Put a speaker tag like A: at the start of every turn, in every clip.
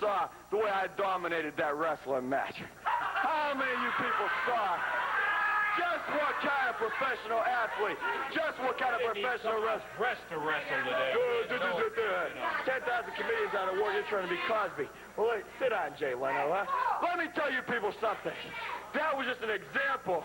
A: saw the way I dominated that wrestling match? How many of you people saw just what kind of professional athlete, just what kind of professional wrestler?
B: To wrestle today.
A: 10,000 comedians out of work, you're trying to be Cosby. Well, sit down, Jay Leno, huh? Let me tell you people something. That was just an example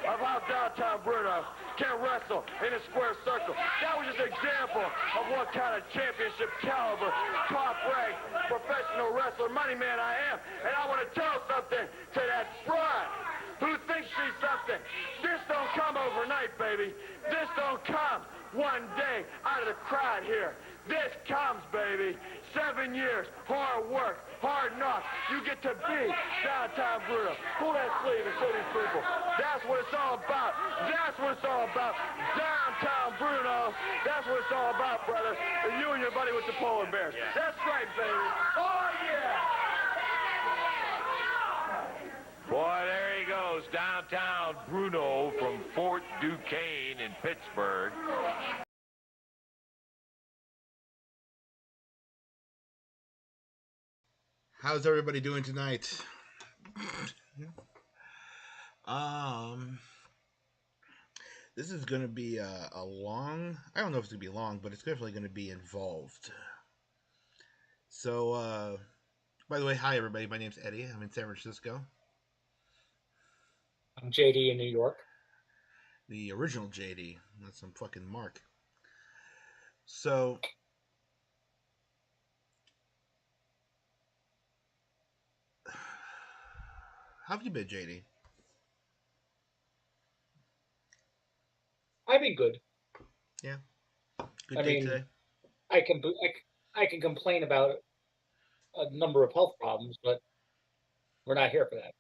A: of how downtown Bruno can wrestle in a square circle. That was just an example of what kind of championship caliber, top-ranked, professional wrestler, money man I am. And I want to tell something to that broad who thinks she's something. This don't come overnight, baby. This don't come one day out of the crowd here. This comes, baby. 7 years, hard work, hard knocks. You get to be downtown Bruno. Pull that sleeve and show these people. That's what it's all about. That's what it's all about. Downtown Bruno. That's what it's all about, brother. And you and your buddy with the polar bears. Yeah. That's right, baby. Oh, yeah.
B: Boy, there he goes, downtown Bruno from Fort Duquesne in Pittsburgh.
C: How's everybody doing tonight? This is going to be a long, I don't know if it's going to be long, but it's definitely going to be involved. So, by the way, hi everybody, my name's Eddie, I'm in San Francisco.
D: I'm JD in New York.
C: The original JD, not some fucking Mark. So, how have you been, JD?
D: I've been good.
C: Yeah. Good
D: I
C: day
D: mean,
C: today?
D: I can complain about a number of health problems, but we're not here for that.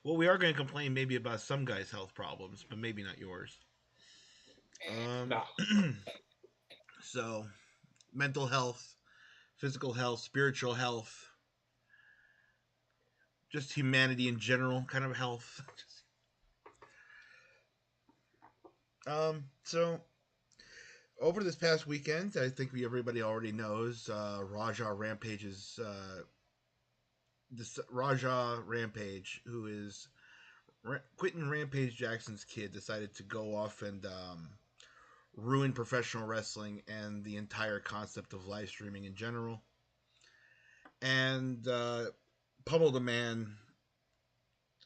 C: Well, we are going to complain maybe about some guys' health problems, but maybe not yours.
D: No.
C: So, mental health, physical health, spiritual health, just humanity in general kind of health. So, over this past weekend, I think everybody already knows, Rampage's, this Raja Rampage, who is Quentin Rampage Jackson's kid, decided to go off and ruin professional wrestling and the entire concept of live streaming in general, and pummeled a man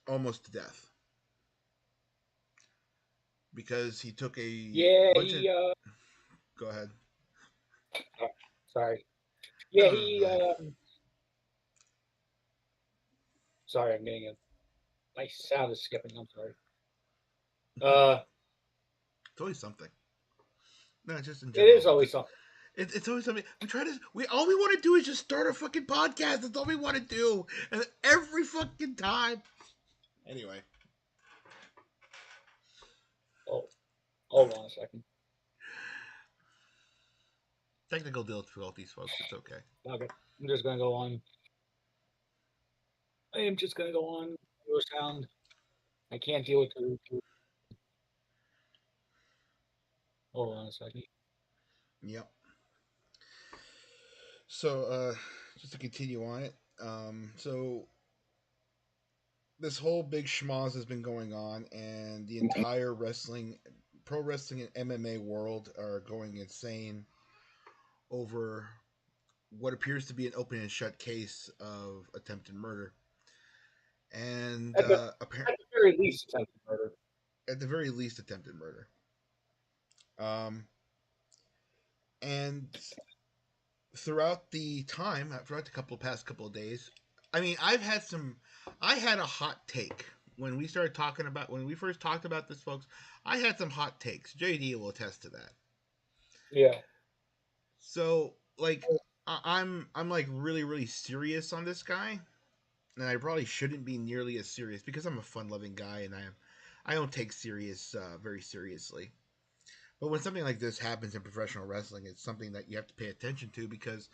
C: almost to death because he took a Go ahead.
D: Sorry. Yeah, sorry, I'm getting my sound is skipping. I'm sorry.
C: It's always something. No, just in
D: It
C: general.
D: is always something.
C: It's always something. All we want to do is just start a fucking podcast. That's all we want to do, and every fucking time. Anyway.
D: Oh, hold on a second.
C: Technical difficulties, folks. It's okay.
D: Okay, I'm just gonna go on. I am just gonna go on. Your sound. I can't deal with the. Hold on a second.
C: Yep. So, just to continue on it, so this whole big schmoz has been going on, and the entire pro wrestling and MMA world are going insane over what appears to be an open and shut case of attempted murder. And
D: At the very least, attempted murder.
C: At the very least, attempted murder. And throughout the past couple of days, I mean, I had a hot take when we first talked about this, folks. I had some hot takes. JD will attest to that.
D: Yeah.
C: So, like, I'm like really, really serious on this guy, and I probably shouldn't be nearly as serious because I'm a fun-loving guy and I don't take serious very seriously. But when something like this happens in professional wrestling, it's something that you have to pay attention to because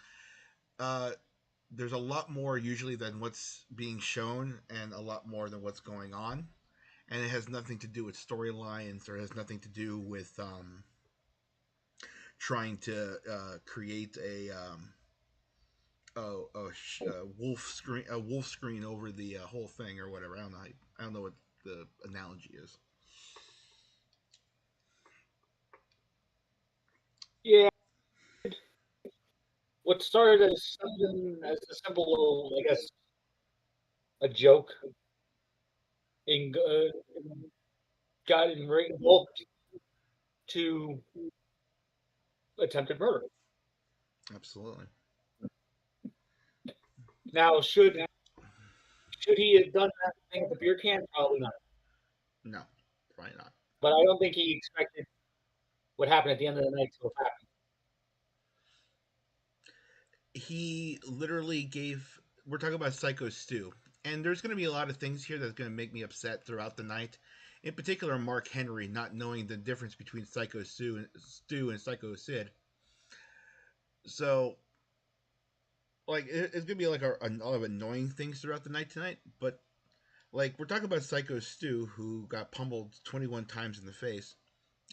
C: there's a lot more usually than what's being shown and a lot more than what's going on. And it has nothing to do with storylines or it has nothing to do with trying to create wolf screen over the whole thing or whatever. I don't know what the analogy is.
D: Yeah, what started as something as a simple little, I guess, a joke, in got invoked to attempted murder.
C: Absolutely.
D: Now, should he have done that thing at the beer can? Probably not.
C: No, probably not.
D: But I don't think he expected what happened at the end of the night to have happened.
C: He literally gave. We're talking about Psycho Stu, and there's going to be a lot of things here that's going to make me upset throughout the night. In particular, Mark Henry not knowing the difference between Psycho Stu and Psycho Sid. So, like, it's going to be like a lot of annoying things throughout the night tonight. But like, we're talking about Psycho Stu, who got pummeled 21 times in the face,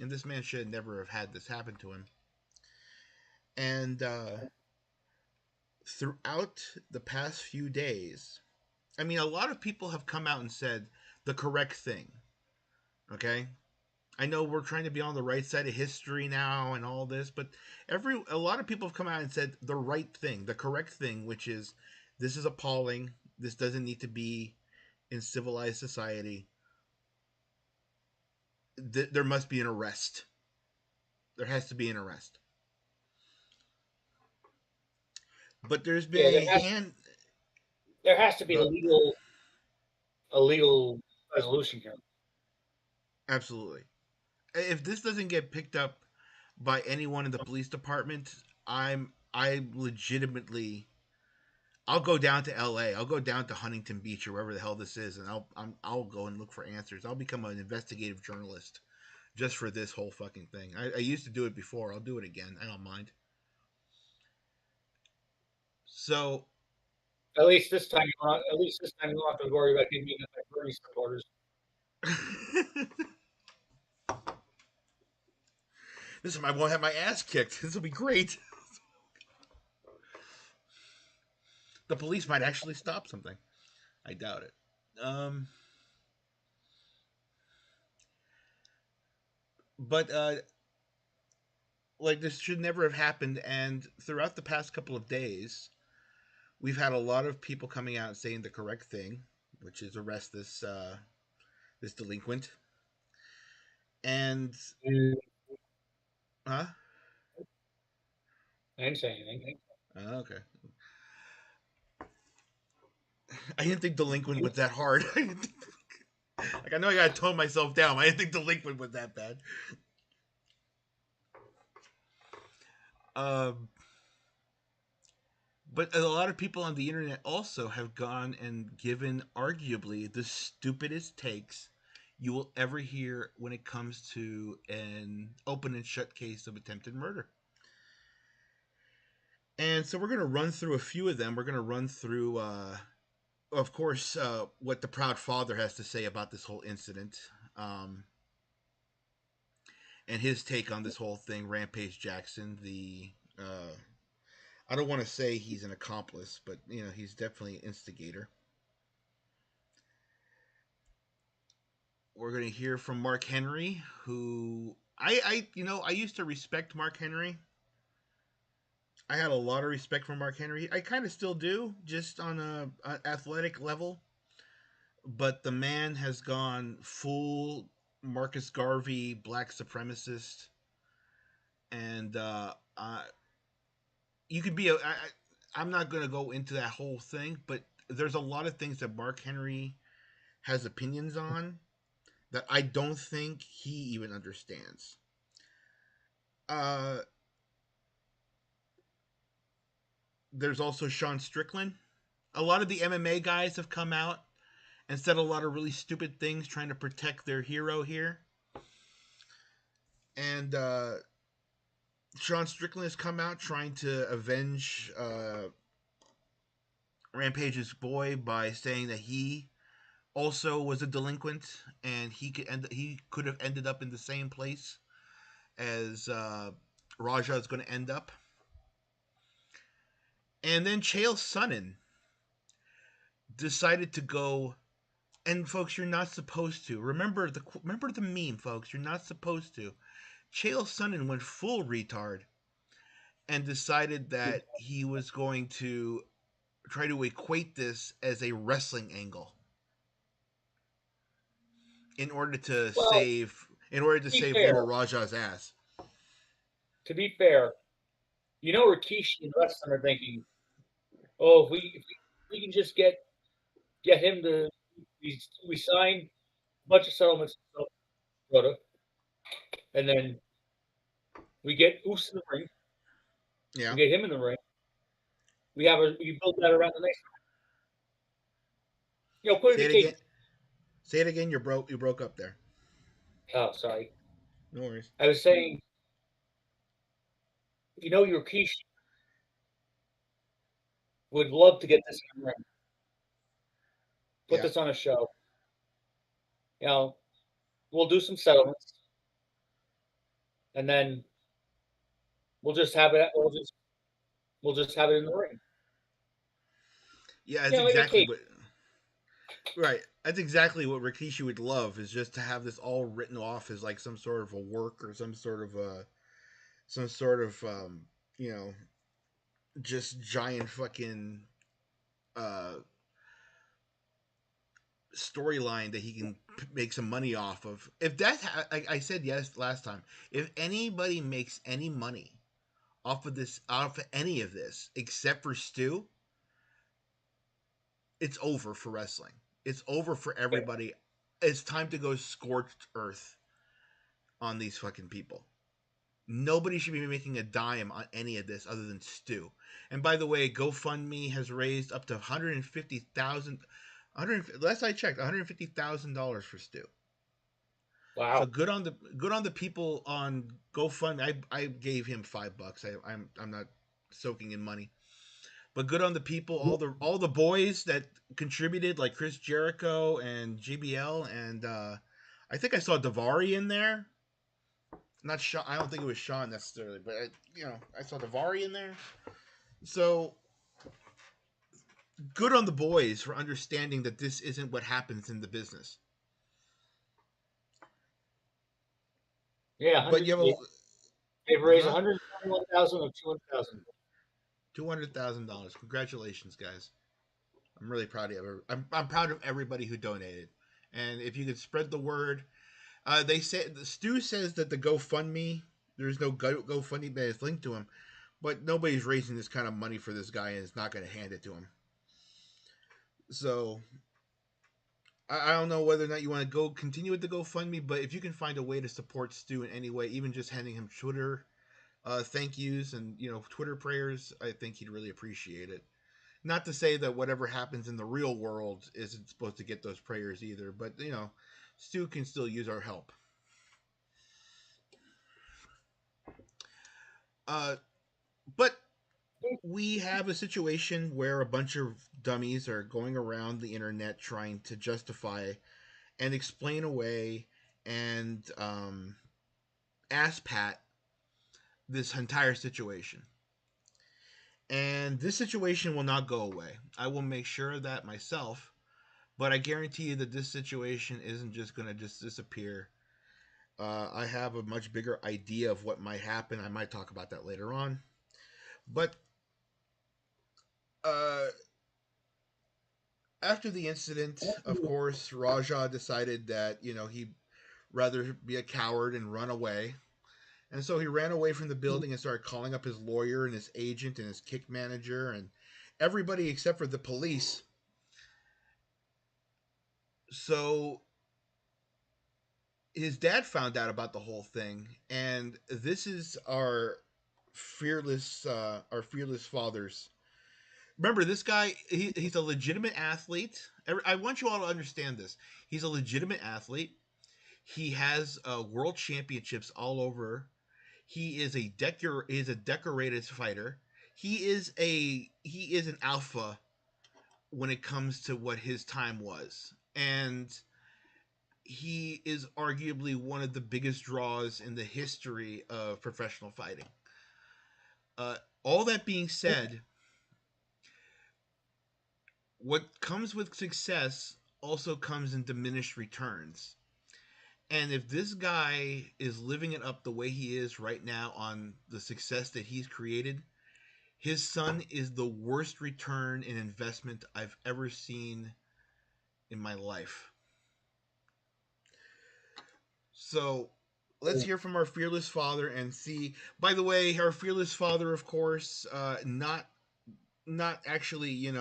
C: and this man should never have had this happen to him. And throughout the past few days, I mean, a lot of people have come out and said the correct thing. Okay, I know we're trying to be on the right side of history now and all this, but a lot of people have come out and said the right thing, the correct thing, which is this is appalling. This doesn't need to be in civilized society. There must be an arrest. There has to be an arrest. But there's been a hand.
D: There has to be a legal resolution here.
C: Absolutely. If this doesn't get picked up by anyone in the police department, I legitimately I'll go down to L.A. I'll go down to Huntington Beach or wherever the hell this is, and I'll go and look for answers. I'll become an investigative journalist just for this whole fucking thing. I used to do it before. I'll do it again. I don't mind. So
D: At least this time, you don't have to worry about getting beaten up by Bernie supporters.
C: this time I won't have my ass kicked. This will be great. The police might actually stop something. I doubt it. But like this should never have happened. And throughout the past couple of days, we've had a lot of people coming out and saying the correct thing, which is arrest this delinquent. And huh?
D: I didn't say anything.
C: Okay. I didn't think delinquent was that hard. Like I know I gotta tone myself down. I didn't think delinquent was that bad. But a lot of people on the internet also have gone and given arguably the stupidest takes you will ever hear when it comes to an open and shut case of attempted murder. And so we're going to run through a few of them. We're going to run through, of course, what the proud father has to say about this whole incident. And his take on this whole thing, Rampage Jackson, I don't want to say he's an accomplice, but he's definitely an instigator. We're going to hear from Mark Henry, who I used to respect Mark Henry. I had a lot of respect for Mark Henry. I kind of still do, just on a athletic level. But the man has gone full Marcus Garvey, black supremacist, and you could be I'm not going to go into that whole thing, but there's a lot of things that Mark Henry has opinions on that I don't think he even understands. There's also Sean Strickland. A lot of the MMA guys have come out and said a lot of really stupid things trying to protect their hero here. And Sean Strickland has come out trying to avenge Rampage's boy by saying that he also was a delinquent and he could have ended up in the same place as Raja is going to end up. And then Chael Sonnen decided to go. And folks, you're not supposed to remember the meme, folks. You're not supposed to. Chael Sonnen went full retard and decided that he was going to try to equate this as a wrestling angle in order to
D: Well,
C: save
D: to be
C: little
D: fair,
C: Raja's ass.
D: Rikishi and the rest of them are thinking, oh, if we can just get him to we sign a bunch of settlements, and then we get Uso in the ring,
C: Yeah.
D: we get him in the ring. We build that around the next. Put it
C: Say
D: in
C: it
D: case.
C: again. Say it again. You broke up there.
D: Oh, sorry.
C: No worries.
D: I was saying, Rikishi would love to get this in the ring, put this on a show. We'll do some settlements, and then we'll just have it. We'll just have it in the ring.
C: Yeah, that's exactly what. Right, that's exactly what Rikishi would love, is just to have this all written off as like some sort of a work or some sort of you know, just giant fucking uh storyline that he can make some money off of. If that's I said yes last time, if anybody makes any money off of any of this except for Stu, it's over for wrestling. It's over for everybody. It's time to go scorched earth on these fucking people. Nobody should be making a dime on any of this other than Stu. And by the way, GoFundMe has raised up to 150,000. Last I checked, $150,000 for Stu.
D: Wow.
C: So good on the people on GoFundMe. I gave him $5. I'm not soaking in money. But good on the people, all the boys that contributed, like Chris Jericho and GBL, and I think I saw Davari in there. Not Sean. I don't think it was Sean necessarily, but I saw Davari in there. So good on the boys for understanding that this isn't what happens in the business.
D: Yeah,
C: But you have
D: they've raised 121,000 of 200,000.
C: $200,000. Congratulations, guys! I'm really proud of you. I'm proud of everybody who donated, and if you could spread the word. They say Stu says that the GoFundMe, there's no GoFundMe that is linked to him, but nobody's raising this kind of money for this guy, and it's not going to hand it to him. So I don't know whether or not you want to continue with the GoFundMe, but if you can find a way to support Stu in any way, even just handing him Twitter thank yous and Twitter prayers, I think he'd really appreciate it. Not to say that whatever happens in the real world isn't supposed to get those prayers either, but Stu can still use our help. But we have a situation where a bunch of dummies are going around the internet trying to justify and explain away and ass pat this entire situation. And this situation will not go away. I will make sure of that myself, but I guarantee you that this situation isn't just going to just disappear. I have a much bigger idea of what might happen. I might talk about that later on. But after the incident, of course, Raja decided that, he'd rather be a coward and run away. And so he ran away from the building and started calling up his lawyer and his agent and his kick manager and everybody except for the police. So his dad found out about the whole thing, and this is our fearless fathers. Remember, this guy, he's a legitimate athlete. I want you all to understand this. He's a legitimate athlete. He has world championships all over. He is a decorated fighter. He is an alpha when it comes to what his time was. And he is arguably one of the biggest draws in the history of professional fighting. All that being said, what comes with success also comes in diminished returns. And if this guy is living it up the way he is right now on the success that he's created, his son is the worst return in investment I've ever seen in my life. So let's hear from our fearless father and see. By the way, our fearless father, of course, not actually,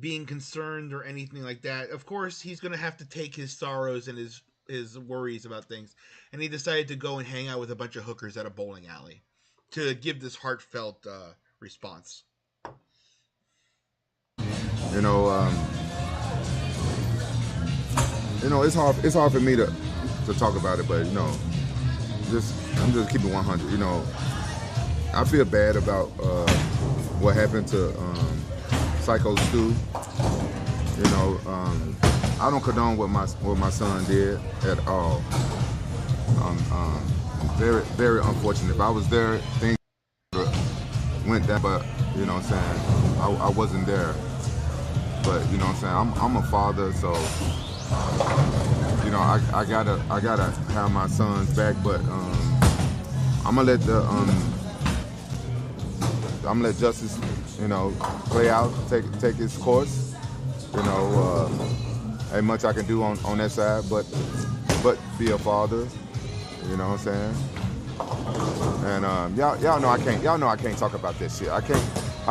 C: being concerned or anything like that. Of course, he's going to have to take his sorrows and his worries about things, and he decided to go and hang out with a bunch of hookers at a bowling alley to give this heartfelt response.
E: You know, it's hard for me to talk about it, but I'm just keeping 100. I feel bad about what happened to Psycho Stu. I don't condone what my son did at all. Very, very unfortunate. If I was there, things went down, but what I'm saying, I wasn't there. But what I'm saying, I'm a father, so I gotta have my son's back. But I'm gonna let justice play out, take its course. Ain't much I can do on that side, but be a father. You know what I'm saying? And y'all know I can't talk about that shit. I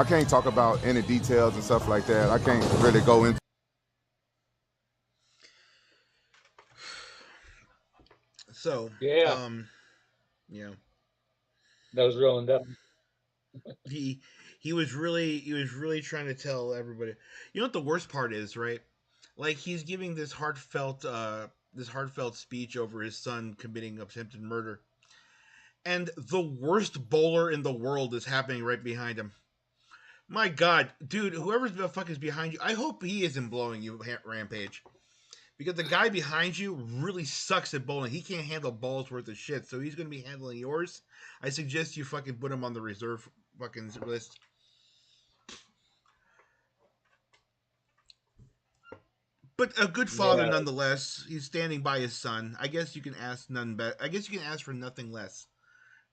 E: can't talk about any details and stuff like that. I can't really go into.
C: So
D: yeah, that was real in depth.
C: He was really trying to tell everybody. You know what the worst part is, right? Like he's giving this heartfelt speech over his son committing attempted murder, and the worst bowler in the world is happening right behind him. My God, dude, whoever the fuck is behind you, I hope he isn't blowing you, Rampage, because the guy behind you really sucks at bowling. He can't handle balls worth of shit, so he's gonna be handling yours. I suggest you fucking put him on the reserve fucking list. But a good father nonetheless. He's standing by his son. I guess you can ask none better. I guess you can ask for nothing less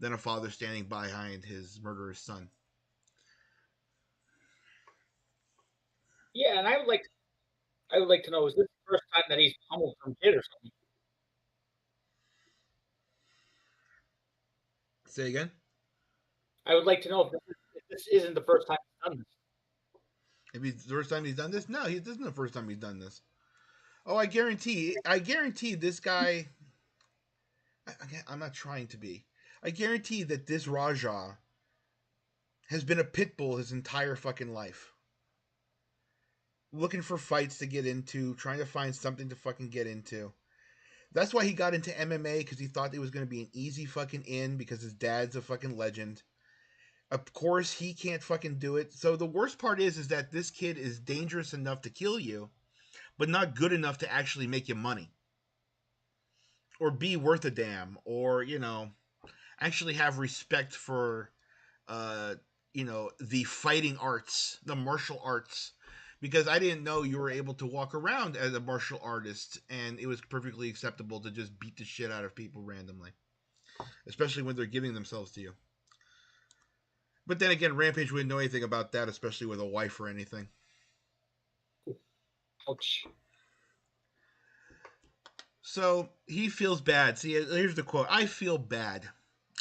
C: than a father standing behind his murderous son.
D: Yeah, and I would like to know, is this the first time that he's pummeled from kid or something?
C: Say again?
D: I would like to know if this isn't the first time he's done this.
C: If it's the first time he's done this? No, this isn't the first time he's done this. Oh, I guarantee this guy. I'm not trying to be. I guarantee that this Raja has been a pit bull his entire fucking life. Looking for fights to get into, trying to find something to fucking get into. That's why he got into MMA, because he thought it was going to be an easy fucking in because his dad's a fucking legend. Of course, he can't fucking do it. So the worst part is that this kid is dangerous enough to kill you, but not good enough to actually make you money. Or be worth a damn. Or, actually have respect for, the fighting arts, the martial arts. Because I didn't know you were able to walk around as a martial artist and it was perfectly acceptable to just beat the shit out of people randomly. Especially when they're giving themselves to you. But then again, Rampage wouldn't know anything about that, especially with a wife or anything.
D: Ouch.
C: So he feels bad. See, here's the quote. I feel bad.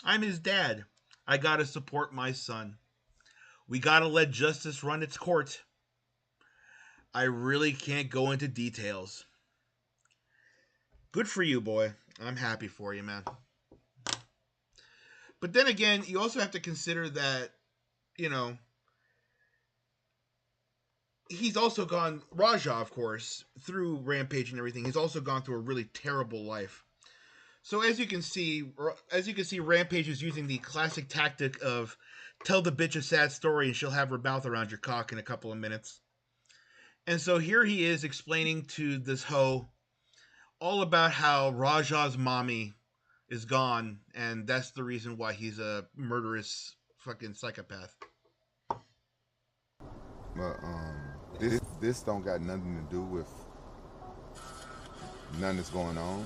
C: I'm his dad. I gotta support my son. We gotta let justice run its course. I really can't go into details. Good for you, boy. I'm happy for you, man. But then again, you also have to consider that, he's also gone, Raja, of course, through Rampage and everything, he's also gone through a really terrible life. So as you can see, Rampage is using the classic tactic of tell the bitch a sad story and she'll have her mouth around your cock in a couple of minutes. And so here he is explaining to this hoe all about how Raja's mommy is gone, and that's the reason why he's a murderous fucking psychopath.
E: But This don't got nothing to do with nothing that's going on.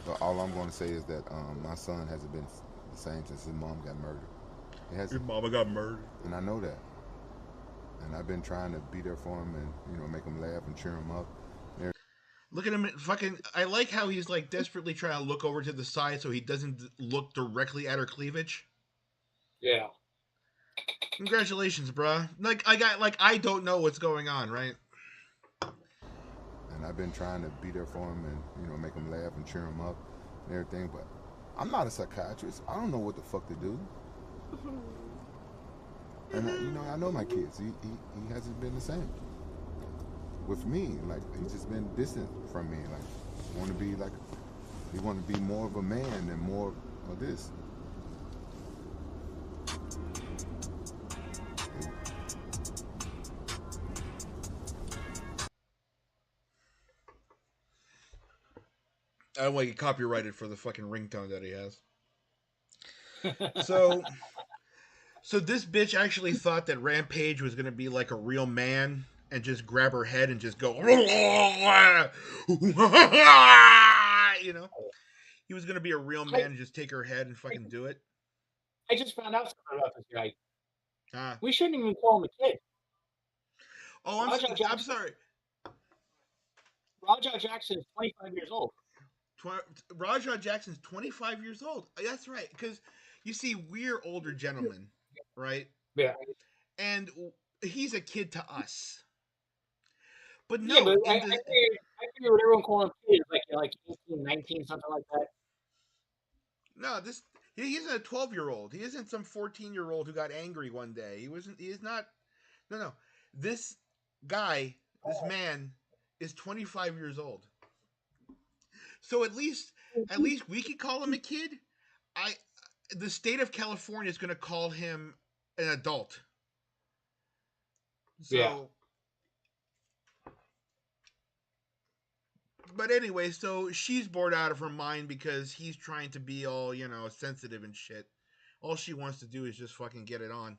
E: But all I'm going to say is that my son hasn't been the same since his mom got murdered.
C: Your mama got murdered.
E: And I know that. And I've been trying to be there for him and, you know, make him laugh and cheer him up.
C: Look at him fucking... I like how he's, like, desperately trying to look over to the side so he doesn't look directly at her cleavage.
D: Yeah.
C: Congratulations, bruh. I don't know what's going on, right?
E: And I've been trying to be there for him and, you know, make him laugh and cheer him up and everything. But I'm not a psychiatrist. I don't know what the fuck to do. And, you know, I know my kids. He hasn't been the same. With me, like, he's just been distant from me. Like, he want to be more of a man and more of this.
C: I don't want to get copyrighted for the fucking ringtone that he has. So this bitch actually thought that Rampage was going to be like a real man and just grab her head and just go, you know? He was going to be a real man and just take her head and fucking do it.
D: I just found out something about this guy.
C: Ah.
D: We shouldn't even call him a kid.
C: Oh, I'm sorry.
D: Raja Jackson is 25 years old.
C: Raja Jackson's 25 years old. That's right. Because, you see, we're older gentlemen, right?
D: Yeah.
C: And he's a kid to us. But no.
D: Yeah, but I figure what everyone calls him kid is like 18, 19, something like that.
C: No, he isn't a 12-year-old. He isn't some 14-year-old who got angry one day. He is not. No. This guy, this man, is 25 years old. So at least we could call him a kid. The state of California is going to call him an adult. So, yeah. But anyway, so she's bored out of her mind because he's trying to be all, you know, sensitive and shit. All she wants to do is just fucking get it on.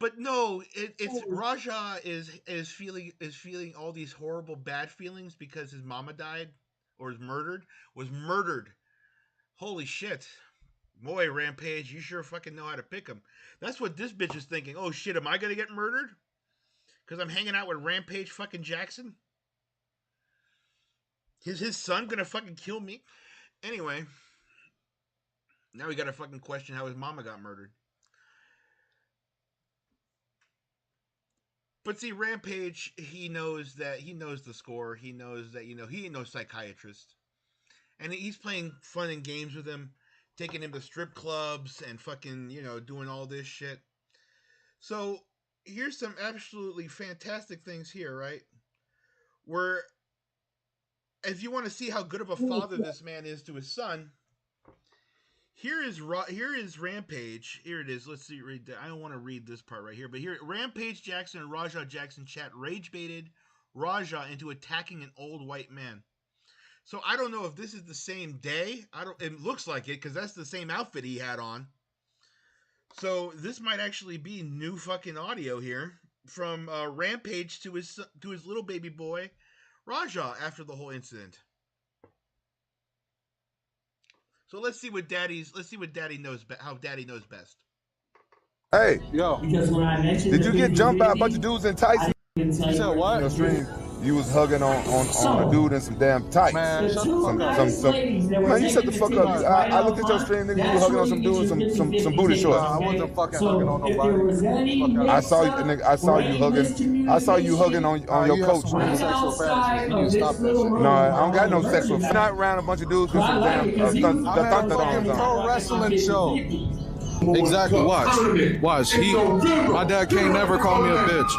C: But no, it's Raja is feeling all these horrible bad feelings because his mama died or was murdered. Holy shit. Boy, Rampage, you sure fucking know how to pick him. That's what this bitch is thinking. Oh shit, am I gonna get murdered? Because I'm hanging out with Rampage fucking Jackson? Is his son gonna fucking kill me? Anyway, now we gotta fucking question how his mama got murdered. But see, Rampage, he knows the score. He knows that, you know, he ain't no psychiatrist. And he's playing fun and games with him, taking him to strip clubs and fucking, you know, doing all this shit. So, here's some absolutely fantastic things here, right? Where, if you want to see how good of a father this man is to his son, here is Rampage. Here it is. Let's see. Read that. I don't want to read this part right here, but here, Rampage Jackson and Raja Jackson chat rage baited Raja into attacking an old white man. So I don't know if this is the same day. It looks like it because that's the same outfit he had on. So this might actually be new fucking audio here from Rampage to his little baby boy Raja after the whole incident. So let's see what Daddy knows. How Daddy knows best.
E: Hey,
F: yo,
E: because when I mentioned did you get jumped by a bunch of dudes in tights?
F: You said what?
E: Your stream, you was hugging on a dude in some damn tights.
F: Man, shut the fuck up.
E: Man, you shut the fuck up. I looked at your stream, nigga. You were hugging on some dude in some booty shorts.
F: I wasn't fucking hugging on nobody.
E: I saw you, nigga. I saw you hugging on your coach.
F: You need to stop that shit.
E: No, I don't got no sexual. I'm not around a bunch of dudes with some damn
F: I'm at a fucking pro wrestling show. Exactly. Watch. My dad can't never call me a bitch.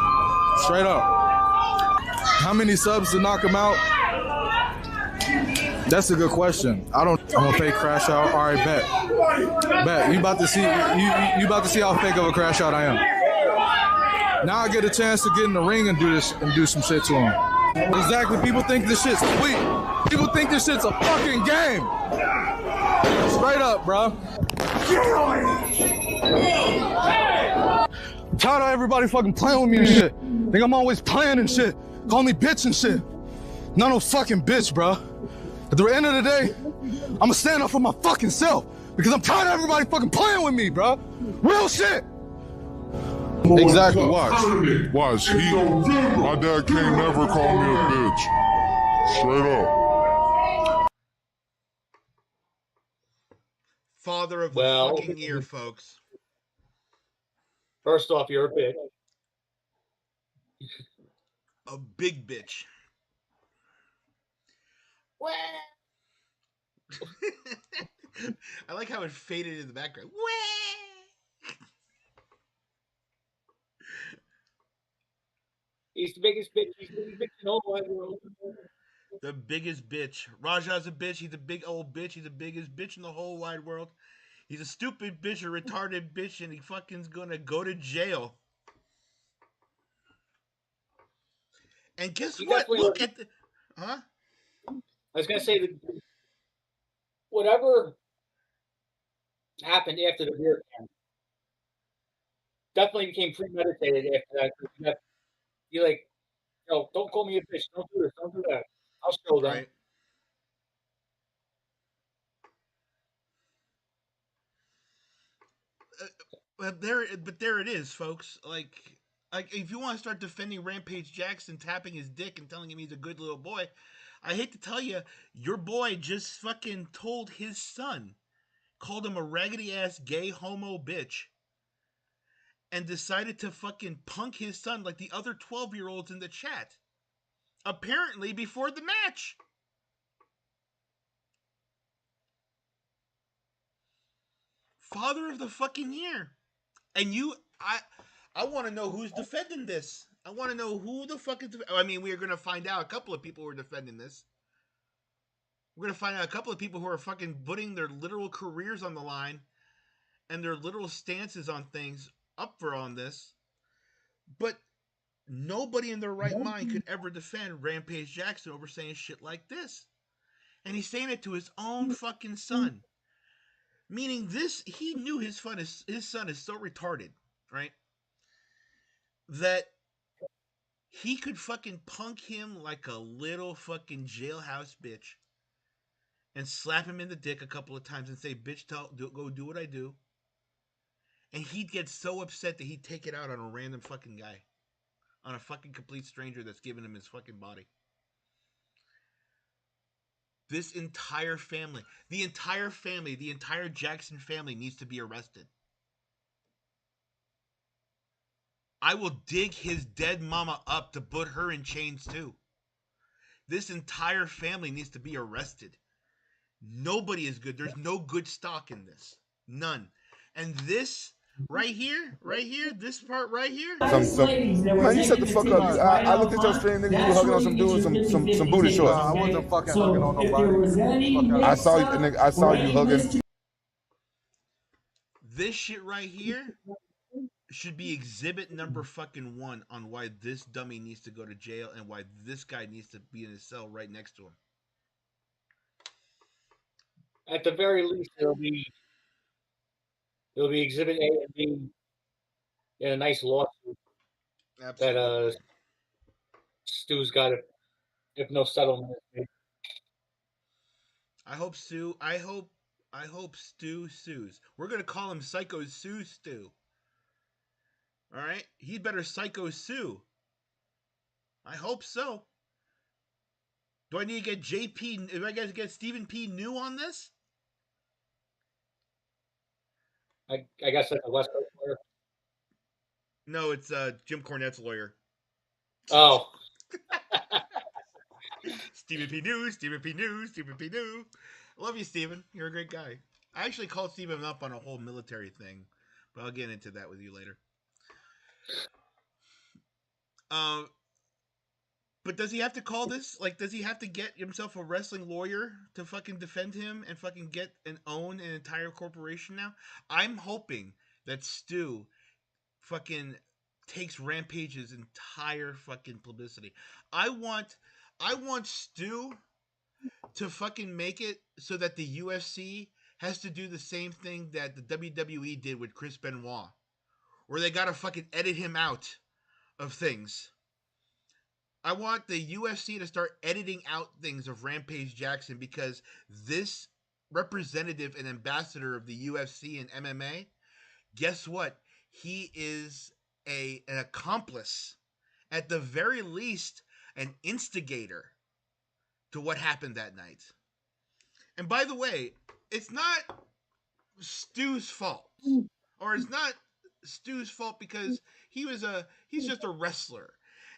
F: Straight up. How many subs to knock him out? That's a good question. I'm gonna pay Crash Out. All right, bet. You about to see how fake of a crash out I am. Now I get a chance to get in the ring and do some shit to him. Exactly. People think this shit's sweet. People think this shit's a fucking game. Straight up, bro. I'm tired of everybody fucking playing with me and shit. Think I'm always playing and shit. Call me bitch and shit. Not no fucking bitch, bro. At the end of the day, I'ma stand up for my fucking self because I'm tired of everybody fucking playing with me, bro. Real shit. Exactly. Watch.
E: Watch. My dad can't never call me a bitch. Straight up.
C: Father of the
D: Well,
C: fucking year, folks.
D: first off, you're a bitch.
C: A big bitch. I like how it faded in the background.
D: He's the biggest bitch. He's the biggest bitch in the whole wide world.
C: The biggest bitch. Raja's a bitch. He's a big old bitch. He's the biggest bitch in the whole wide world. He's a stupid bitch, a retarded bitch, and he fucking's gonna go to jail. And guess what? Look at the... Huh?
D: I was gonna say that whatever happened after the beer can definitely became premeditated after that. You're like, yo, don't call me a bitch. Don't do this. Don't do that. I'll show them.
C: Right. But there it is, folks. Like if you want to start defending Rampage Jackson tapping his dick and telling him he's a good little boy, I hate to tell you, your boy just fucking told his son, called him a raggedy ass gay homo bitch, and decided to fucking punk his son like the other 12-year-olds in the chat. Apparently before the match. Father of the fucking year. And I want to know who's defending this. I want to know who the fuck is... I mean, we are going to find out a couple of people who are defending this. We're going to find out a couple of people who are fucking putting their literal careers on the line and their literal stances on things up for on this. But nobody in their right mind could ever defend Rampage Jackson over saying shit like this. And he's saying it to his own fucking son. Meaning this, he knew his son is so retarded, right? That he could fucking punk him like a little fucking jailhouse bitch and slap him in the dick a couple of times and say, bitch, go do what I do. And he'd get so upset that he'd take it out on a random fucking guy. On a fucking complete stranger that's giving him his fucking body. This entire family, the entire Jackson family needs to be arrested. I will dig his dead mama up to put her in chains too. This entire family needs to be arrested. Nobody is good. There's no good stock in this. None. And this right here, this part right here.
E: Man, you shut the fuck up. I looked at your stream, nigga. You were hugging on some dudes, some booty shorts.
F: I wasn't fucking hugging on nobody.
E: I saw you, nigga. I saw you hugging.
C: This shit right here should be exhibit number fucking 1 on why this dummy needs to go to jail and why this guy needs to be in his cell right next to him.
D: At the very least, it'll be exhibit A and B in a nice lawsuit.
C: Absolutely.
D: That Stu's got it if no settlement is made.
C: I hope Stu sues. We're gonna call him Psycho Sue Stu. All right, he'd better Psycho Sue. I hope so. Do I need to get JP? If I got to get Stephen P. New on this?
D: I guess that's a West Coast lawyer.
C: No, it's Jim Cornette's lawyer.
D: Oh.
C: Stephen P. New. I love you, Stephen. You're a great guy. I actually called Stephen up on a whole military thing, but I'll get into that with you later. But does he have to call this? Like, does he have to get himself a wrestling lawyer to fucking defend him and fucking get and own an entire corporation now? I'm hoping that Stu fucking takes Rampage's entire fucking publicity. I want Stu to fucking make it so that the UFC has to do the same thing that the WWE did with Chris Benoit, where they gotta fucking edit him out of things. I want the UFC to start editing out things of Rampage Jackson because this representative and ambassador of the UFC and MMA, guess what? He is an accomplice, at the very least, an instigator to what happened that night. And by the way, it's not Stu's fault, or it's not Stu's fault because he's just a wrestler,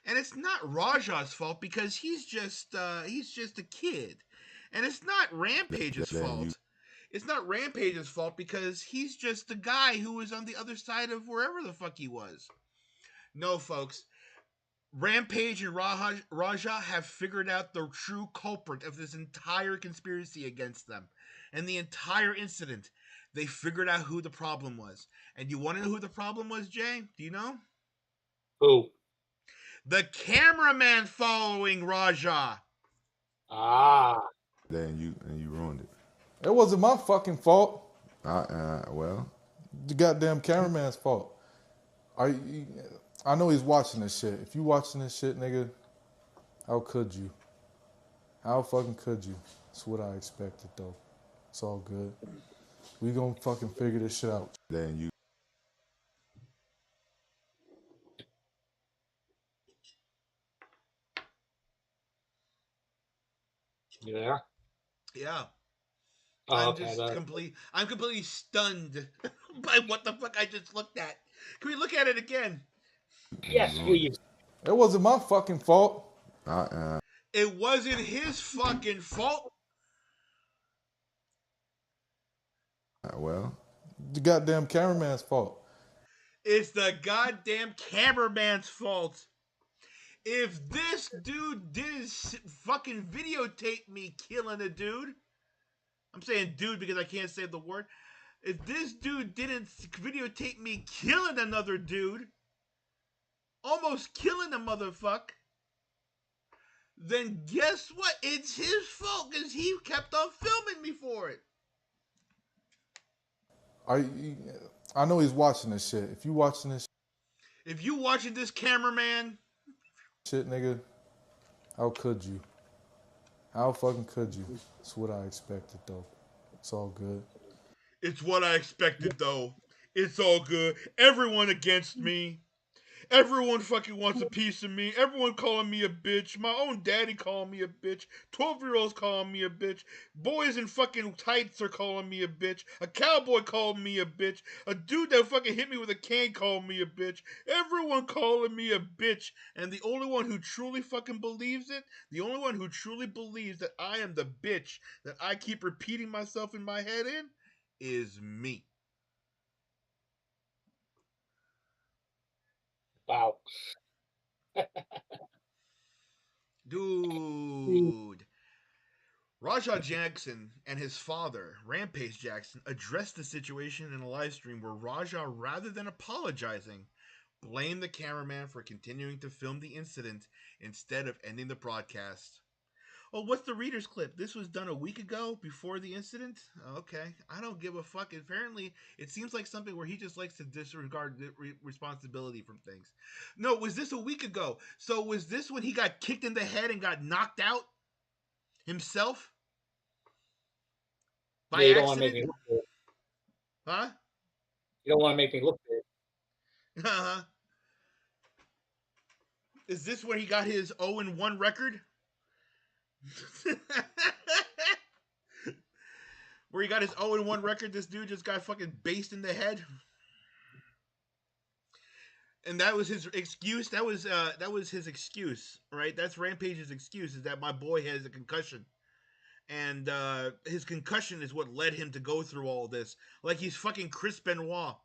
C: and it's not Raja's fault because he's just a kid, and it's not Rampage's fault. It's not Rampage's fault because he's just the guy who was on the other side of wherever the fuck he was. No, folks. Rampage and Raja have figured out the true culprit of this entire conspiracy against them and the entire incident. They figured out who the problem was. And you want to know who the problem was, Jay? Do you know?
D: Who?
C: The cameraman following Raja.
D: Ah.
E: Then you ruined it.
F: It wasn't my fucking fault.
E: Well,
F: The goddamn cameraman's fault. I know he's watching this shit. If you watching this shit, nigga, how could you? How fucking could you? That's what I expected, though. It's all good. We gonna fucking figure this shit out.
E: then you.
D: You there?
C: Yeah.
D: Oh,
C: I'm completely stunned by what the fuck I just looked at. Can we look at it again?
D: Yes, please.
F: It wasn't my fucking fault.
C: It wasn't his fucking fault.
E: Well,
F: The goddamn cameraman's fault.
C: It's the goddamn cameraman's fault. If this dude didn't fucking videotape me killing a dude, I'm saying dude because I can't say the word. If this dude didn't videotape me killing another dude, almost killing a motherfucker, then guess what? It's his fault because he kept on filming me for it.
F: I know he's watching this shit. If you watching this
C: If you watching this, cameraman,
F: shit, nigga, how could you? How fucking could you? That's what I expected, though. It's all good.
C: it's what I expected though. It's all good. Everyone against me. Everyone fucking wants a piece of me. Everyone calling me a bitch. My own daddy calling me a bitch. 12-year-olds calling me a bitch. Boys in fucking tights are calling me a bitch. A cowboy called me a bitch. A dude that fucking hit me with a cane called me a bitch. Everyone calling me a bitch. And the only one who truly fucking believes it, the only one who truly believes that I am the bitch that I keep repeating myself in my head in, is me.
D: Wow.
C: Dude. Raja Jackson and his father, Rampage Jackson, addressed the situation in a live stream where Raja, rather than apologizing, blamed the cameraman for continuing to film the incident instead of ending the broadcast. Oh, what's the reader's clip? This was done a week ago before the incident? Okay. I don't give a fuck. Apparently, it seems like something where he just likes to disregard responsibility from things. No, was this a week ago? So was this when he got kicked in the head and got knocked out himself? By
D: You don't want to make me
C: accident?
D: look good.
C: Huh?
D: You don't want to make me look good.
C: Uh-huh. Is this where he got his 0-1 record? Where he got his 0-1 record, this dude just got fucking based in the head. And that was his excuse. That was his excuse, right? That's Rampage's excuse, is that my boy has a concussion. And his concussion is what led him to go through all this. Like he's fucking Chris Benoit.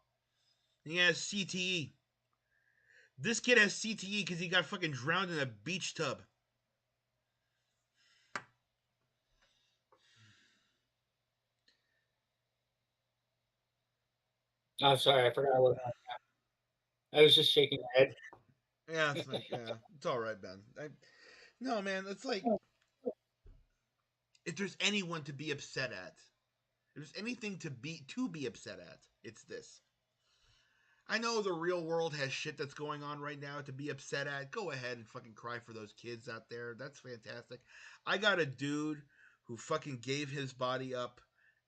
C: He has CTE. This kid has CTE because he got fucking drowned in a beach tub.
D: I'm sorry, I forgot what I was just shaking my head.
C: Yeah, it's like, yeah, it's all right, man. No, man, it's like, if there's anyone to be upset at, if there's anything to be upset at, it's this. I know the real world has shit that's going on right now to be upset at. Go ahead and fucking cry for those kids out there. That's fantastic. I got a dude who fucking gave his body up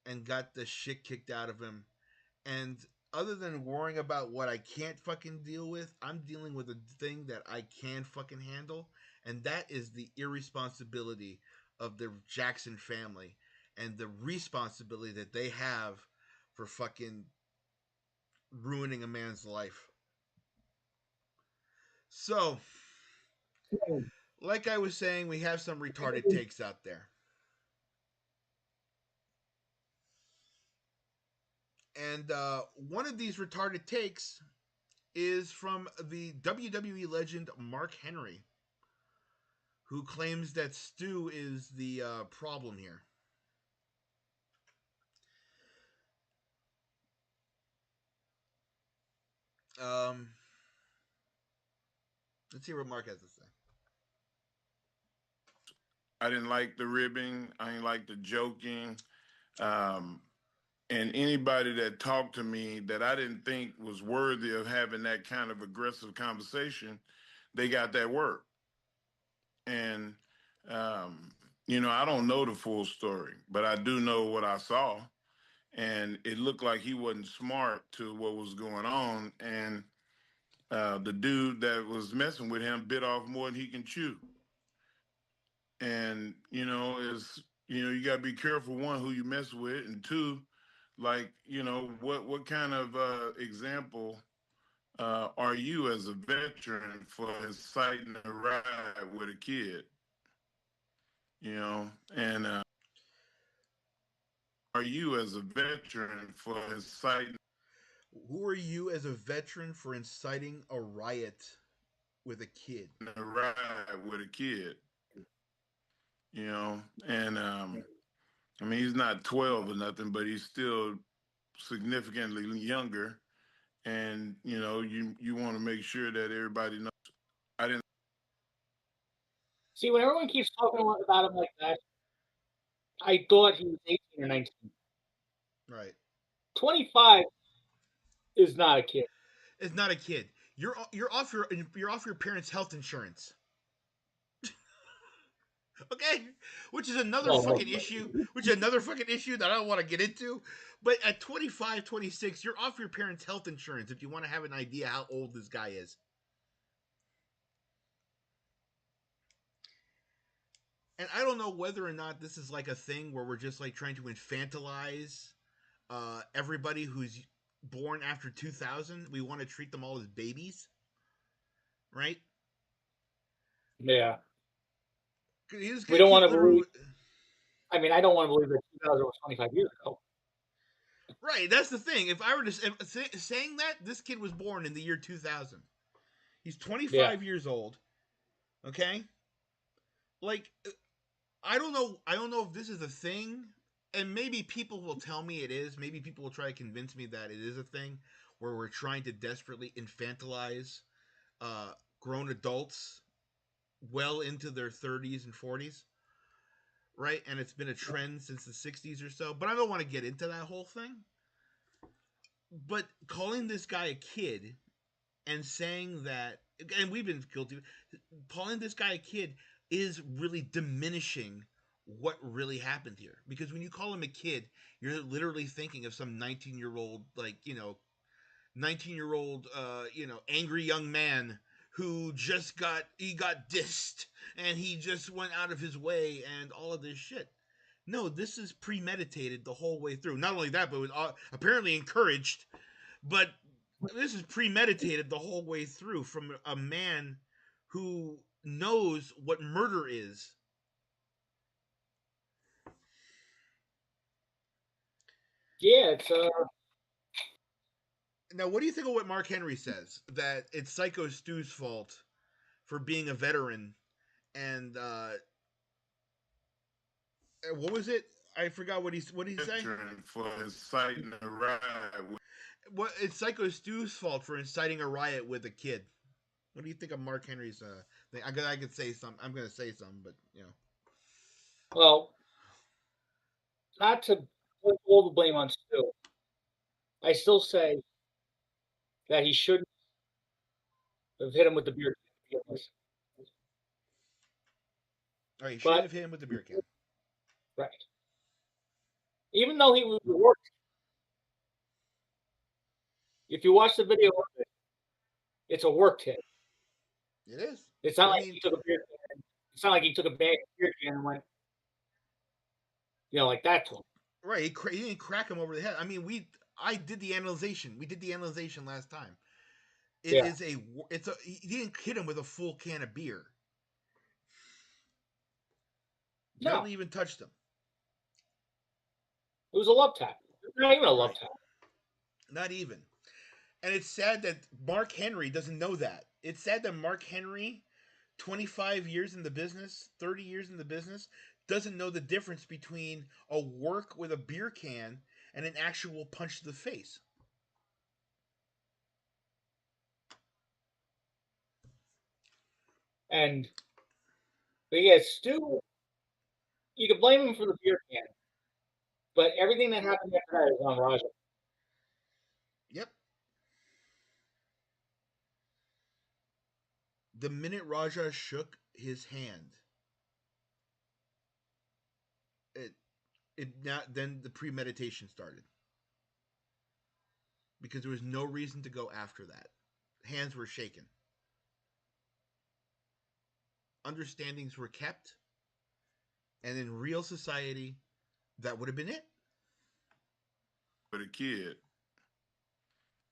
C: and got the shit kicked out of him. And other than worrying about what I can't fucking deal with, I'm dealing with a thing that I can fucking handle. And that is the irresponsibility of the Jackson family and the responsibility that they have for fucking ruining a man's life. So, like I was saying, we have some retarded takes out there. And one of these retarded takes is from the WWE legend Mark Henry, who claims that Stu is the problem here. Let's hear what Mark has to say.
G: I didn't like the ribbing. I didn't like the joking. And anybody that talked to me that I didn't think was worthy of having that kind of aggressive conversation, they got that work. And, I don't know the full story, but I do know what I saw. And it looked like he wasn't smart to what was going on. And the dude that was messing with him bit off more than he can chew. And, you got to be careful, one, who you mess with, and two, like, what kind of example are you as a veteran for inciting a ride with a kid? And are you as a veteran for inciting?
C: Who are you as a veteran for inciting a riot with a kid?
G: A ride with a kid, and I mean, he's not 12 or nothing, but he's still significantly younger. And, you want to make sure that everybody knows. I didn't
D: See, when everyone keeps talking about him like that, I thought he was 18 or 19.
C: Right.
D: 25 is not a kid.
C: It's not a kid. You're off your parents' health insurance. Okay, which is another fucking issue. Which is another fucking issue that I don't want to get into. But at 25, 26, you're off your parents' health insurance if you want to have an idea how old this guy is. And I don't know whether or not this is like a thing where we're just like trying to infantilize everybody who's born after 2000. We want to treat them all as babies, right?
D: Yeah. We don't want to believe. I mean, I don't want to believe that 2000 was 25 years ago.
C: Right, that's the thing. If I were to saying that, this kid was born in the year 2000. He's 25 years old. Okay? Like, I don't know if this is a thing, and maybe people will tell me it is. Maybe people will try to convince me that it is a thing where we're trying to desperately infantilize grown adults well into their 30s and 40s. Right? And it's been a trend since the 60s or so. But I don't want to get into that whole thing. But calling this guy a kid and saying that, and we've been guilty, calling this guy a kid is really diminishing what really happened here. Because when you call him a kid, you're literally thinking of some 19-year-old, like, 19-year-old, angry young man who got dissed and he just went out of his way and all of this shit. No, this is premeditated the whole way through. Not only that, but it was apparently encouraged. But this is premeditated the whole way through from a man who knows what murder is.
D: Yeah, it's
C: Now, what do you think of what Mark Henry says? That it's Psycho Stu's fault for being a veteran, and what was it? I forgot what he say.
G: For inciting a riot.
C: What it's Psycho Stu's fault for inciting a riot with a kid. What do you think of Mark Henry's thing? I could say some. I'm going to say some, but
D: well, not to put all the blame on Stu. I still say that he shouldn't have hit him with the beer can.
C: All right, you
D: But-
C: should have hit him with the beer can.
D: Right. Even though he was worked, if you watch the video of it, it's a worked hit.
C: It is.
D: It's not
C: I
D: like
C: mean-
D: he took a beer can. It's not like he took a bag of beer can and went, like that to him.
C: Right, he didn't crack him over the head. I mean, I did the analyzation. We did the analyzation last time. He didn't hit him with a full can of beer.
D: No.
C: Barely even touched him.
D: It was a love tap. Not even a love tap.
C: Not even. And it's sad that Mark Henry doesn't know that. It's sad that Mark Henry, 25 years in the business, 30 years in the business, doesn't know the difference between a work with a beer can and an actual punch to the face.
D: But yeah, Stu, you can blame him for the beer can, but everything that happened after that is on Raja.
C: Yep. The minute Raja shook his hand, then the premeditation started. Because there was no reason to go after that. Hands were shaken. Understandings were kept. And in real society, that would have been it.
G: For the kid,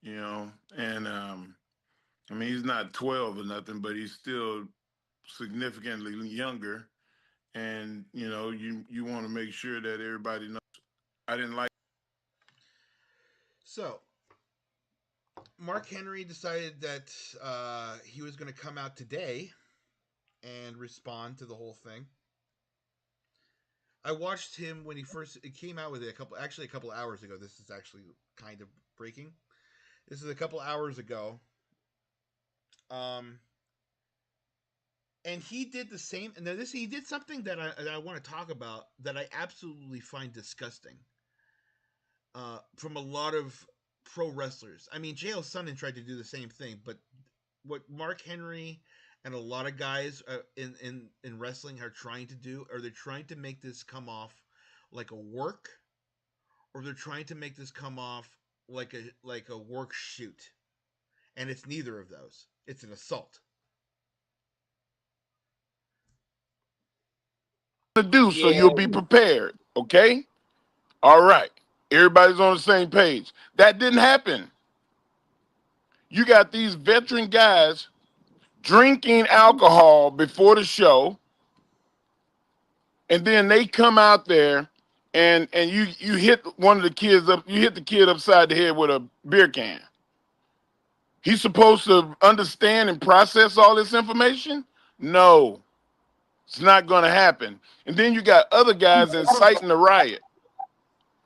G: and I mean, he's not 12 or nothing, but he's still significantly younger. And, you want to make sure that everybody knows. I didn't like.
C: So, Mark Henry decided that he was going to come out today and respond to the whole thing. I watched him when it came out with it a couple hours ago. This is actually kind of breaking. This is a couple hours ago. And he did the same. And he did something that I want to talk about that I absolutely find disgusting. From a lot of pro wrestlers. I mean, J.L. Sonnen tried to do the same thing, but what Mark Henry and a lot of guys in wrestling are trying to do, or they're trying to make this come off like a work, or they're trying to make this come off like a work shoot, and it's neither of those. It's an assault.
G: To do so you'll be prepared, okay? All right. Everybody's on the same page. That didn't happen. You got these veteran guys drinking alcohol before the show, and then they come out there and you hit one of the kids up, you hit the kid upside the head with a beer can. He's supposed to understand and process all this information? No. It's not going to happen. And then you got other guys inciting the riot.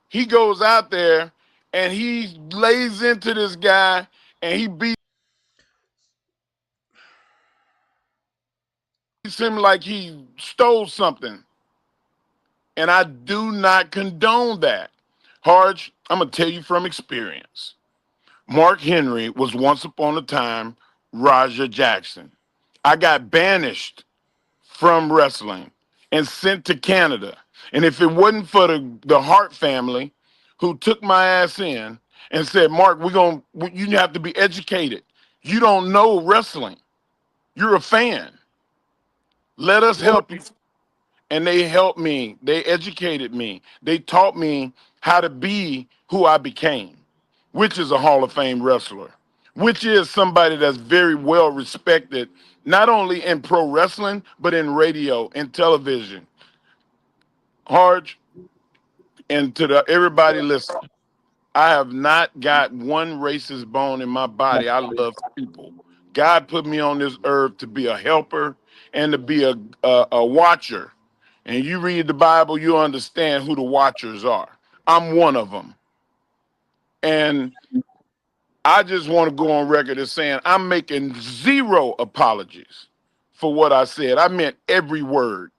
G: He goes out there and he lays into this guy and he beats him like he stole something. And I do not condone that. Harge, I'm going to tell you from experience. Mark Henry was once upon a time Raja Jackson. I got banished from wrestling and sent to Canada. And if it wasn't for the Hart family who took my ass in and said, Mark, you have to be educated. You don't know wrestling. You're a fan. Let us help you. And they helped me. They educated me. They taught me how to be who I became, which is a Hall of Fame wrestler, which is somebody that's very well respected, not only in pro wrestling, but in radio and television. Harge, and to everybody listening, I have not got one racist bone in my body. I love people. God put me on this earth to be a helper and to be a watcher. And you read the Bible, you understand who the watchers are. I'm one of them. And I just want to go on record as saying I'm making zero apologies for what I said. I meant every word.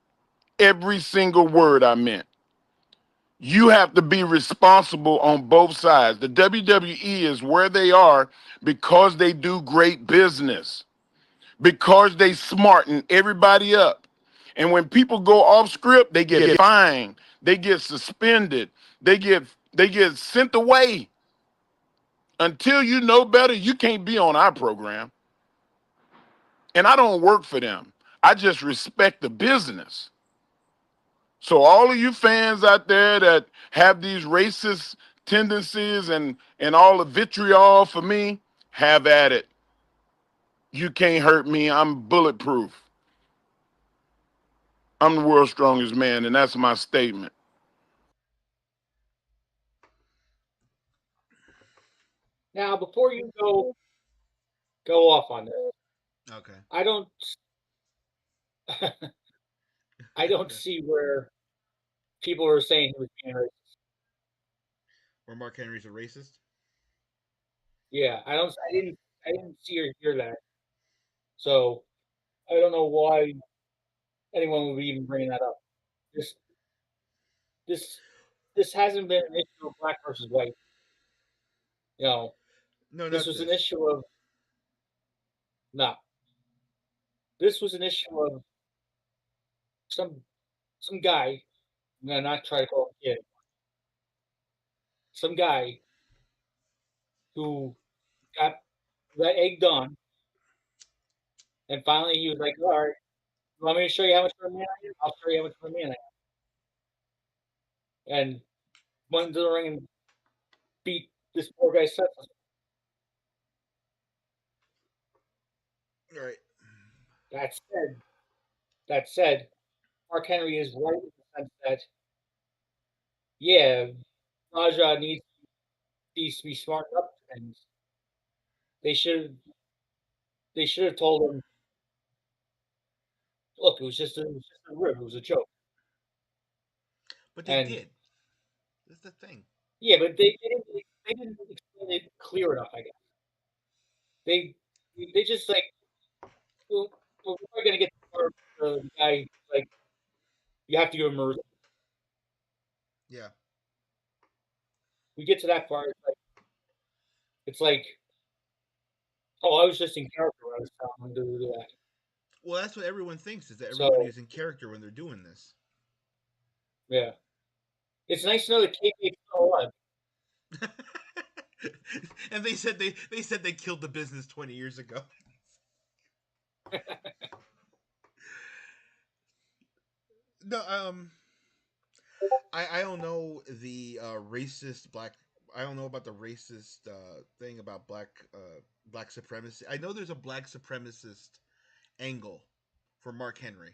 G: Every single word I meant. You have to be responsible on both sides. The WWE is where they are because they do great business, because they smarten everybody up. And when people go off script, they get fined, they get suspended, they get sent away. Until you know better, you can't be on our program. And I don't work for them. I just respect the business. So all of you fans out there that have these racist tendencies and all the vitriol for me, have at it. You can't hurt me. I'm bulletproof. I'm the world's strongest man, and that's my statement.
D: Now, before you go off on this,
C: Okay.
D: I don't I don't see where people are saying he was being racist.
C: Or Mark Henry's a racist?
D: Yeah, I didn't see or hear that. So I don't know why anyone would be even bringing that up. This this this hasn't been an issue of black versus white. You know,
C: No,
D: this
C: not
D: was an
C: this.
D: issue of no. This was an issue of some some guy. I'm gonna not try to call him a kid. Some guy who got egged on, and finally he was like, "All right, you want me to show you how much of a man I am? I'll show you how much of a man I am." And went into the ring and beat this poor guy senseless.
C: Right.
D: That said, that said, Mark Henry is right in the sense that yeah, Raja needs to be smart up, and they should they should have told him, look, it was just a rib, it was a joke.
C: But they
D: And
C: did. That's the thing.
D: yeah, but they didn't explain it clear enough. I guess they they just like, well, we're probably gonna get the guy like you have to give him a.
C: Yeah.
D: We get to that part, it's like, oh, I was just in character when I was telling him to do that.
C: Well, that's what everyone thinks, is that everybody
D: So
C: is in character when they're doing this.
D: yeah, it's nice to know that KP's still alive.
C: And they said they killed the business 20 years ago. No, I don't know the racist black. I don't know about the racist thing about black supremacy. I know there's a black supremacist angle for Mark Henry,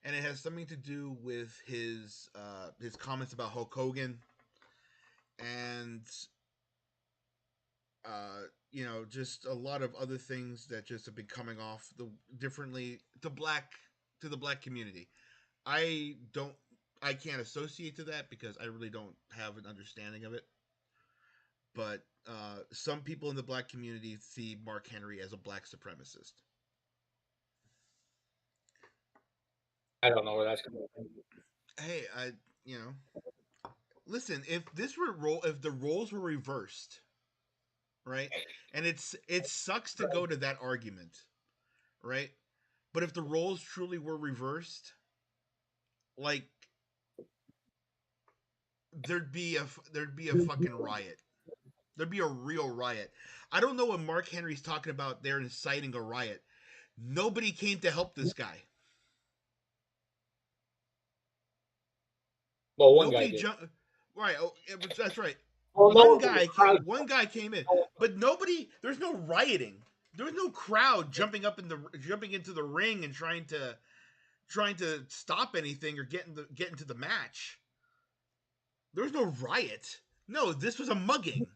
C: and it has something to do with his comments about Hulk Hogan and just a lot of other things that just have been coming off the differently to the black community. I don't I can't associate to that because I really don't have an understanding of it. But some people in the black community see Mark Henry as a black supremacist.
D: I don't know where that's coming from.
C: Hey, I you know listen, if the roles were reversed, right? And it sucks to go to that argument, right? But if the roles truly were reversed, like there'd be a fucking riot. There'd be a real riot. I don't know what Mark Henry's talking about there inciting a riot. Nobody came to help this guy.
D: Well, one guy
C: Nobody
D: did.
C: jumped. Right. Oh, that's right.
D: Well,
C: One guy came in, but nobody. There's no rioting. There was no crowd jumping into the ring and trying to stop anything or get into the match. There was no riot. No, this was a mugging.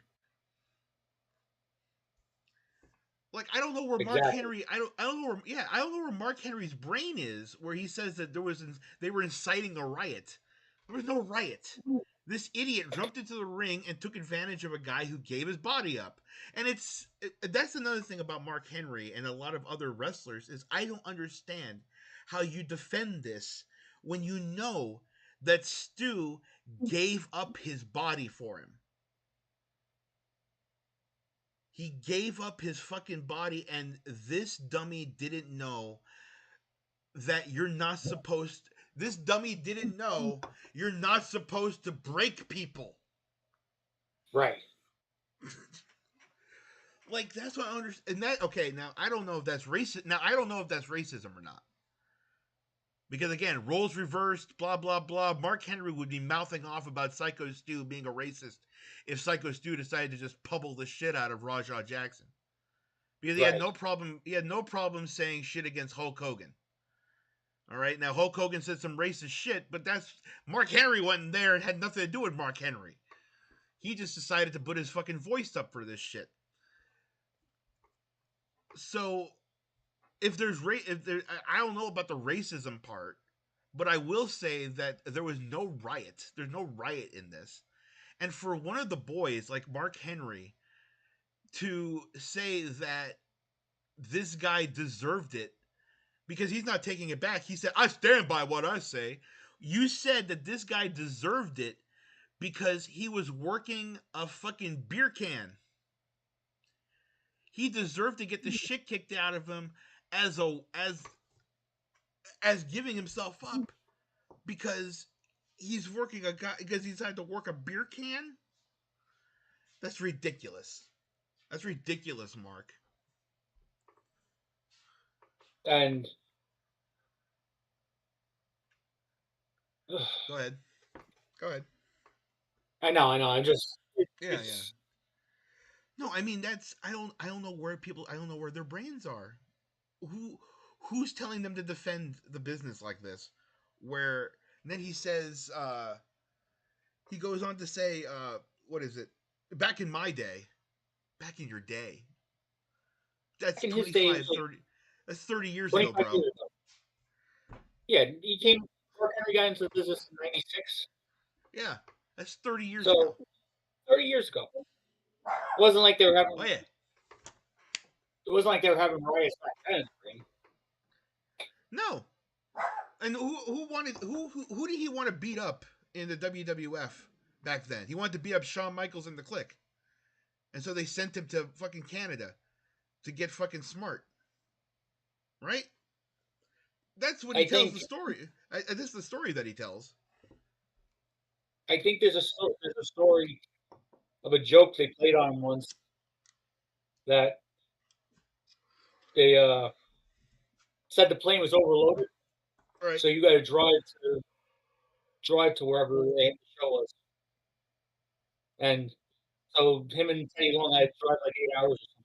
C: Like I don't know where Mark
D: exactly.
C: Henry. I don't know where. Yeah, I don't know where Mark Henry's brain is, where he says that they were inciting a riot. There was no riot. This idiot jumped into the ring and took advantage of a guy who gave his body up. And that's another thing about Mark Henry and a lot of other wrestlers is I don't understand how you defend this when you know that Stu gave up his body for him. He gave up his fucking body, and this dummy didn't know that you're not supposed. This dummy didn't know you're not supposed to break people.
D: Right.
C: Like, that's what I understand. And that, okay, now I don't know if that's racist. Now I don't know if that's racism or not. Because again, roles reversed, blah blah blah. Mark Henry would be mouthing off about Psycho Stu being a racist if Psycho Stu decided to just pummel the shit out of Rajah Jackson. Because he had no problem. He had no problem saying shit against Hulk Hogan. All right, now Hulk Hogan said some racist shit, but that's Mark Henry wasn't there and had nothing to do with Mark Henry. He just decided to put his fucking voice up for this shit. So, if there, I don't know about the racism part, but I will say that there was no riot. There's no riot in this, and for one of the boys like Mark Henry to say that this guy deserved it because he's not taking it back. He said, "I stand by what I say." You said that this guy deserved it because he was working a fucking beer can. He deserved to get the shit kicked out of him as giving himself up because he's working a guy because he's had to work a beer can. That's ridiculous. That's ridiculous, Mark.
D: And
C: go ahead.
D: I know. I just
C: yeah. No, I mean that's I don't know where people I don't know where their brains are. Who's telling them to defend the business like this? Where then he says he goes on to say what is it? Back in my day. Back in your day. That's 25, 30. That's 30 years ago, bro.
D: Years ago. Yeah, he came. Mark Henry got into the business in '96.
C: Yeah, that's 30 years ago.
D: 30 years ago. It wasn't like they were having.
C: Oh yeah.
D: It wasn't like they were having riots back then.
C: No. And who did he want to beat up in the WWF back then? He wanted to beat up Shawn Michaels and the Clique. And so they sent him to fucking Canada to get fucking smart. Right? That's what he tells the story. This is the story that he tells.
D: I think there's a story of a joke they played on him once that they said the plane was overloaded.
C: Right.
D: So you got to drive to wherever the show was. And so him and Teddy Long had to drive like 8 hours or something.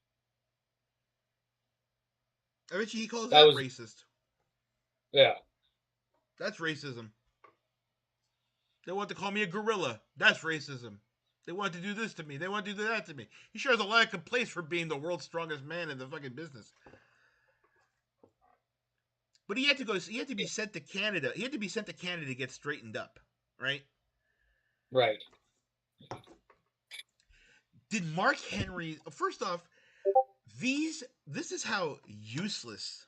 C: I bet you he calls that racist.
D: Yeah.
C: That's racism. They want to call me a gorilla. That's racism. They want to do this to me. They want to do that to me. He sure has a lot of complaints for being the world's strongest man in the fucking business. But he had to go. He had to be sent to Canada. He had to be sent to Canada to get straightened up, right?
D: Right.
C: Did Mark Henry? First off, this is how useless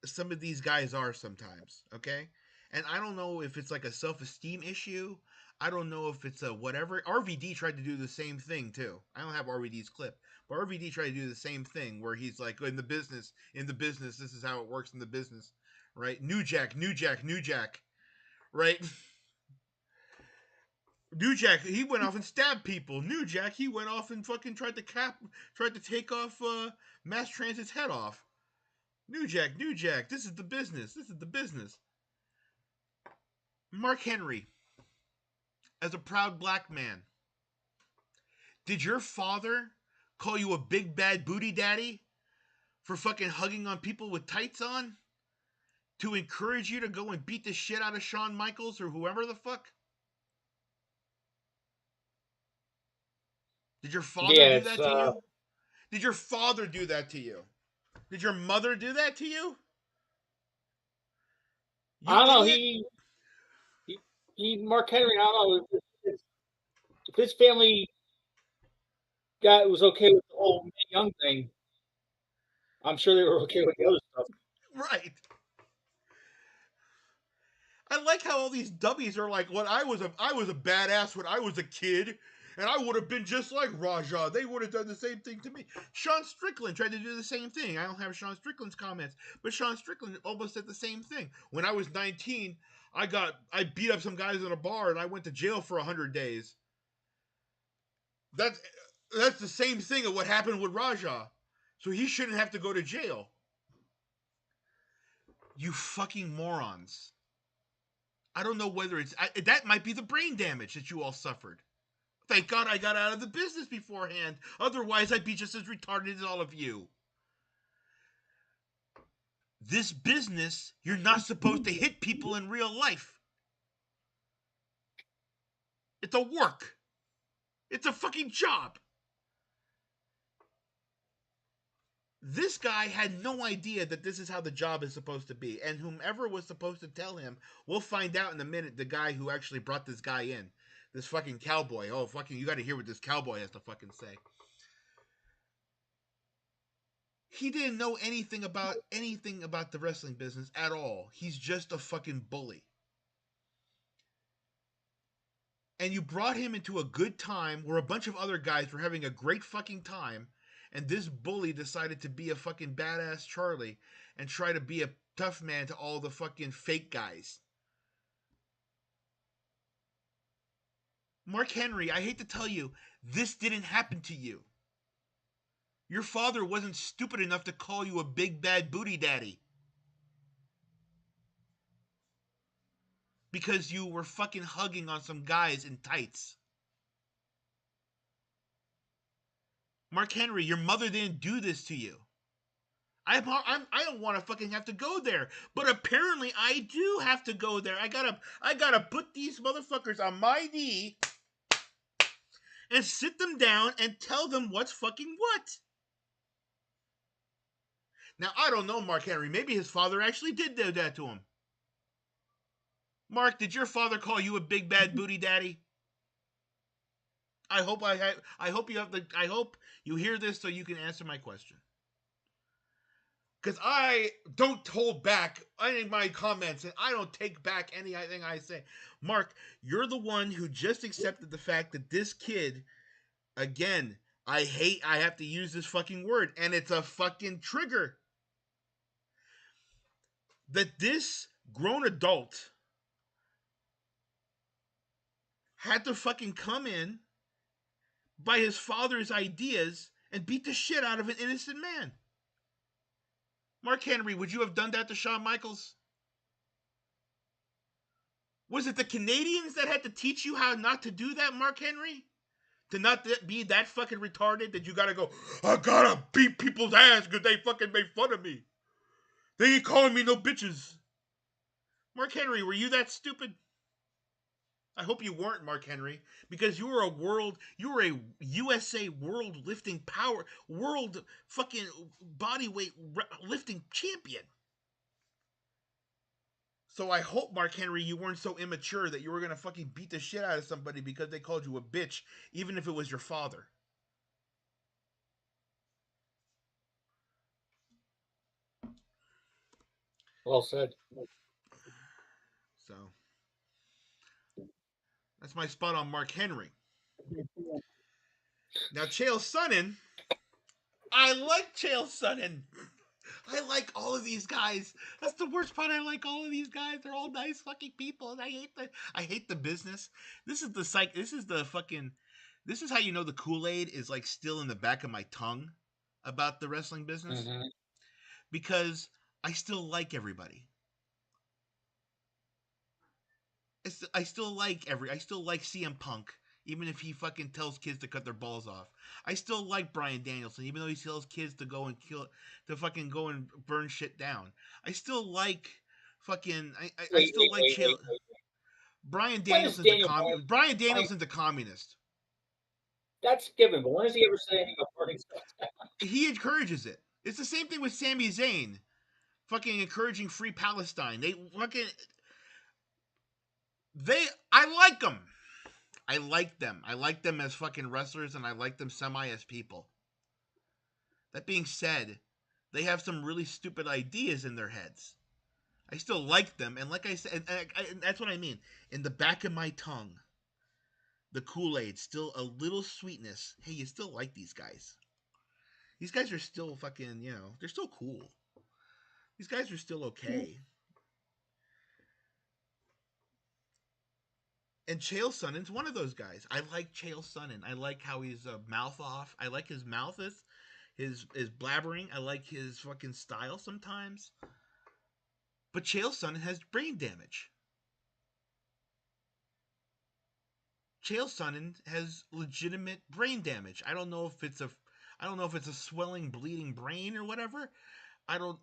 C: some of these guys are sometimes. Okay, and I don't know if it's like a self-esteem issue. I don't know if it's a whatever. RVD tried to do the same thing too. I don't have RVD's clip, but RVD tried to do the same thing where he's like, in the business, this is how it works in the business, right? New Jack, right? New Jack, he went off and stabbed people. New Jack, he went off and fucking tried to take off Mass Transit's head off. New Jack, this is the business. Mark Henry, as a proud black man, did your father call you a big bad booty daddy for fucking hugging on people with tights on? To encourage you to go and beat the shit out of Shawn Michaels or whoever the fuck? Did your father do that to you? Did your father do that to you? Did your mother do that to you?
D: I don't know. He Mark Henry, I don't know. If his family was okay with the whole Young thing, I'm sure they were okay with the other stuff.
C: Right. like how all these dummies are like, "What I was a badass when I was a kid, and I would have been just like Raja. They would have done the same thing to me." Sean Strickland tried to do the same thing. I don't have Sean Strickland's comments, but Sean Strickland almost said the same thing. When I was 19, I beat up some guys in a bar and I went to jail for 100 days. That's the same thing of what happened with Raja. So he shouldn't have to go to jail. You fucking morons. I don't know whether that might be the brain damage that you all suffered. Thank God I got out of the business beforehand. Otherwise, I'd be just as retarded as all of you. This business, you're not supposed to hit people in real life. It's a work. It's a fucking job. This guy had no idea that this is how the job is supposed to be. And whomever was supposed to tell him, we'll find out in a minute, the guy who actually brought this guy in. This fucking cowboy. Oh, fucking, you gotta hear what this cowboy has to fucking say. He didn't know anything about the wrestling business at all. He's just a fucking bully. And you brought him into a good time where a bunch of other guys were having a great fucking time, and this bully decided to be a fucking badass Charlie and try to be a tough man to all the fucking fake guys. Mark Henry, I hate to tell you, this didn't happen to you. Your father wasn't stupid enough to call you a big bad booty daddy. Because you were fucking hugging on some guys in tights. Mark Henry, your mother didn't do this to you. I don't want to fucking have to go there, but apparently I do have to go there. I gotta put these motherfuckers on my knee and sit them down and tell them what's fucking what. Now, I don't know Mark Henry. Maybe his father actually did do that to him. Mark, did your father call you a big bad booty daddy? I hope you hear this so you can answer my question. Because I don't hold back any of my comments, and I don't take back anything I say. Mark, you're the one who just accepted the fact that this kid, again, I have to use this fucking word, and it's a fucking trigger. That this grown adult had to fucking come in by his father's ideas and beat the shit out of an innocent man. Mark Henry, would you have done that to Shawn Michaels? Was it the Canadians that had to teach you how not to do that, Mark Henry? To not be that fucking retarded that you gotta go, I gotta beat people's ass because they fucking made fun of me. They ain't calling me no bitches. Mark Henry, were you that stupid? I hope you weren't, Mark Henry, because you were a USA world lifting power, world fucking bodyweight lifting champion. So I hope, Mark Henry, you weren't so immature that you were going to fucking beat the shit out of somebody because they called you a bitch, even if it was your father.
D: Well said.
C: So that's my spot on Mark Henry. Now, Chael Sonnen, I like Chael Sonnen. I like all of these guys. That's the worst part. I like all of these guys. They're all nice fucking people, and I hate the business. This is how you know the Kool-Aid is like still in the back of my tongue about the wrestling business. Mm-hmm. Because I still like everybody. I still like CM Punk, even if he fucking tells kids to cut their balls off. I still like Bryan Danielson, even though he tells kids to go and fucking go and burn shit down. I still like fucking. I still like Chael. Bryan Danielson's a communist.
D: That's given, but when does he ever say anything about burning stuff down?
C: He encourages it. It's the same thing with Sami Zayn, fucking encouraging free Palestine. I like them. I like them. I like them as fucking wrestlers, and I like them semi as people. That being said, they have some really stupid ideas in their heads. I still like them, and like I said, and that's what I mean. In the back of my tongue, the Kool-Aid, still a little sweetness. Hey, you still like these guys? These guys are still fucking, they're still cool. These guys are still okay. And Chael Sonnen's one of those guys. I like Chael Sonnen. I like how he's mouth off. I like his mouth is, his blabbering. I like his fucking style sometimes. But Chael Sonnen has brain damage. Chael Sonnen has legitimate brain damage. I don't know if it's a swelling, bleeding brain or whatever. I don't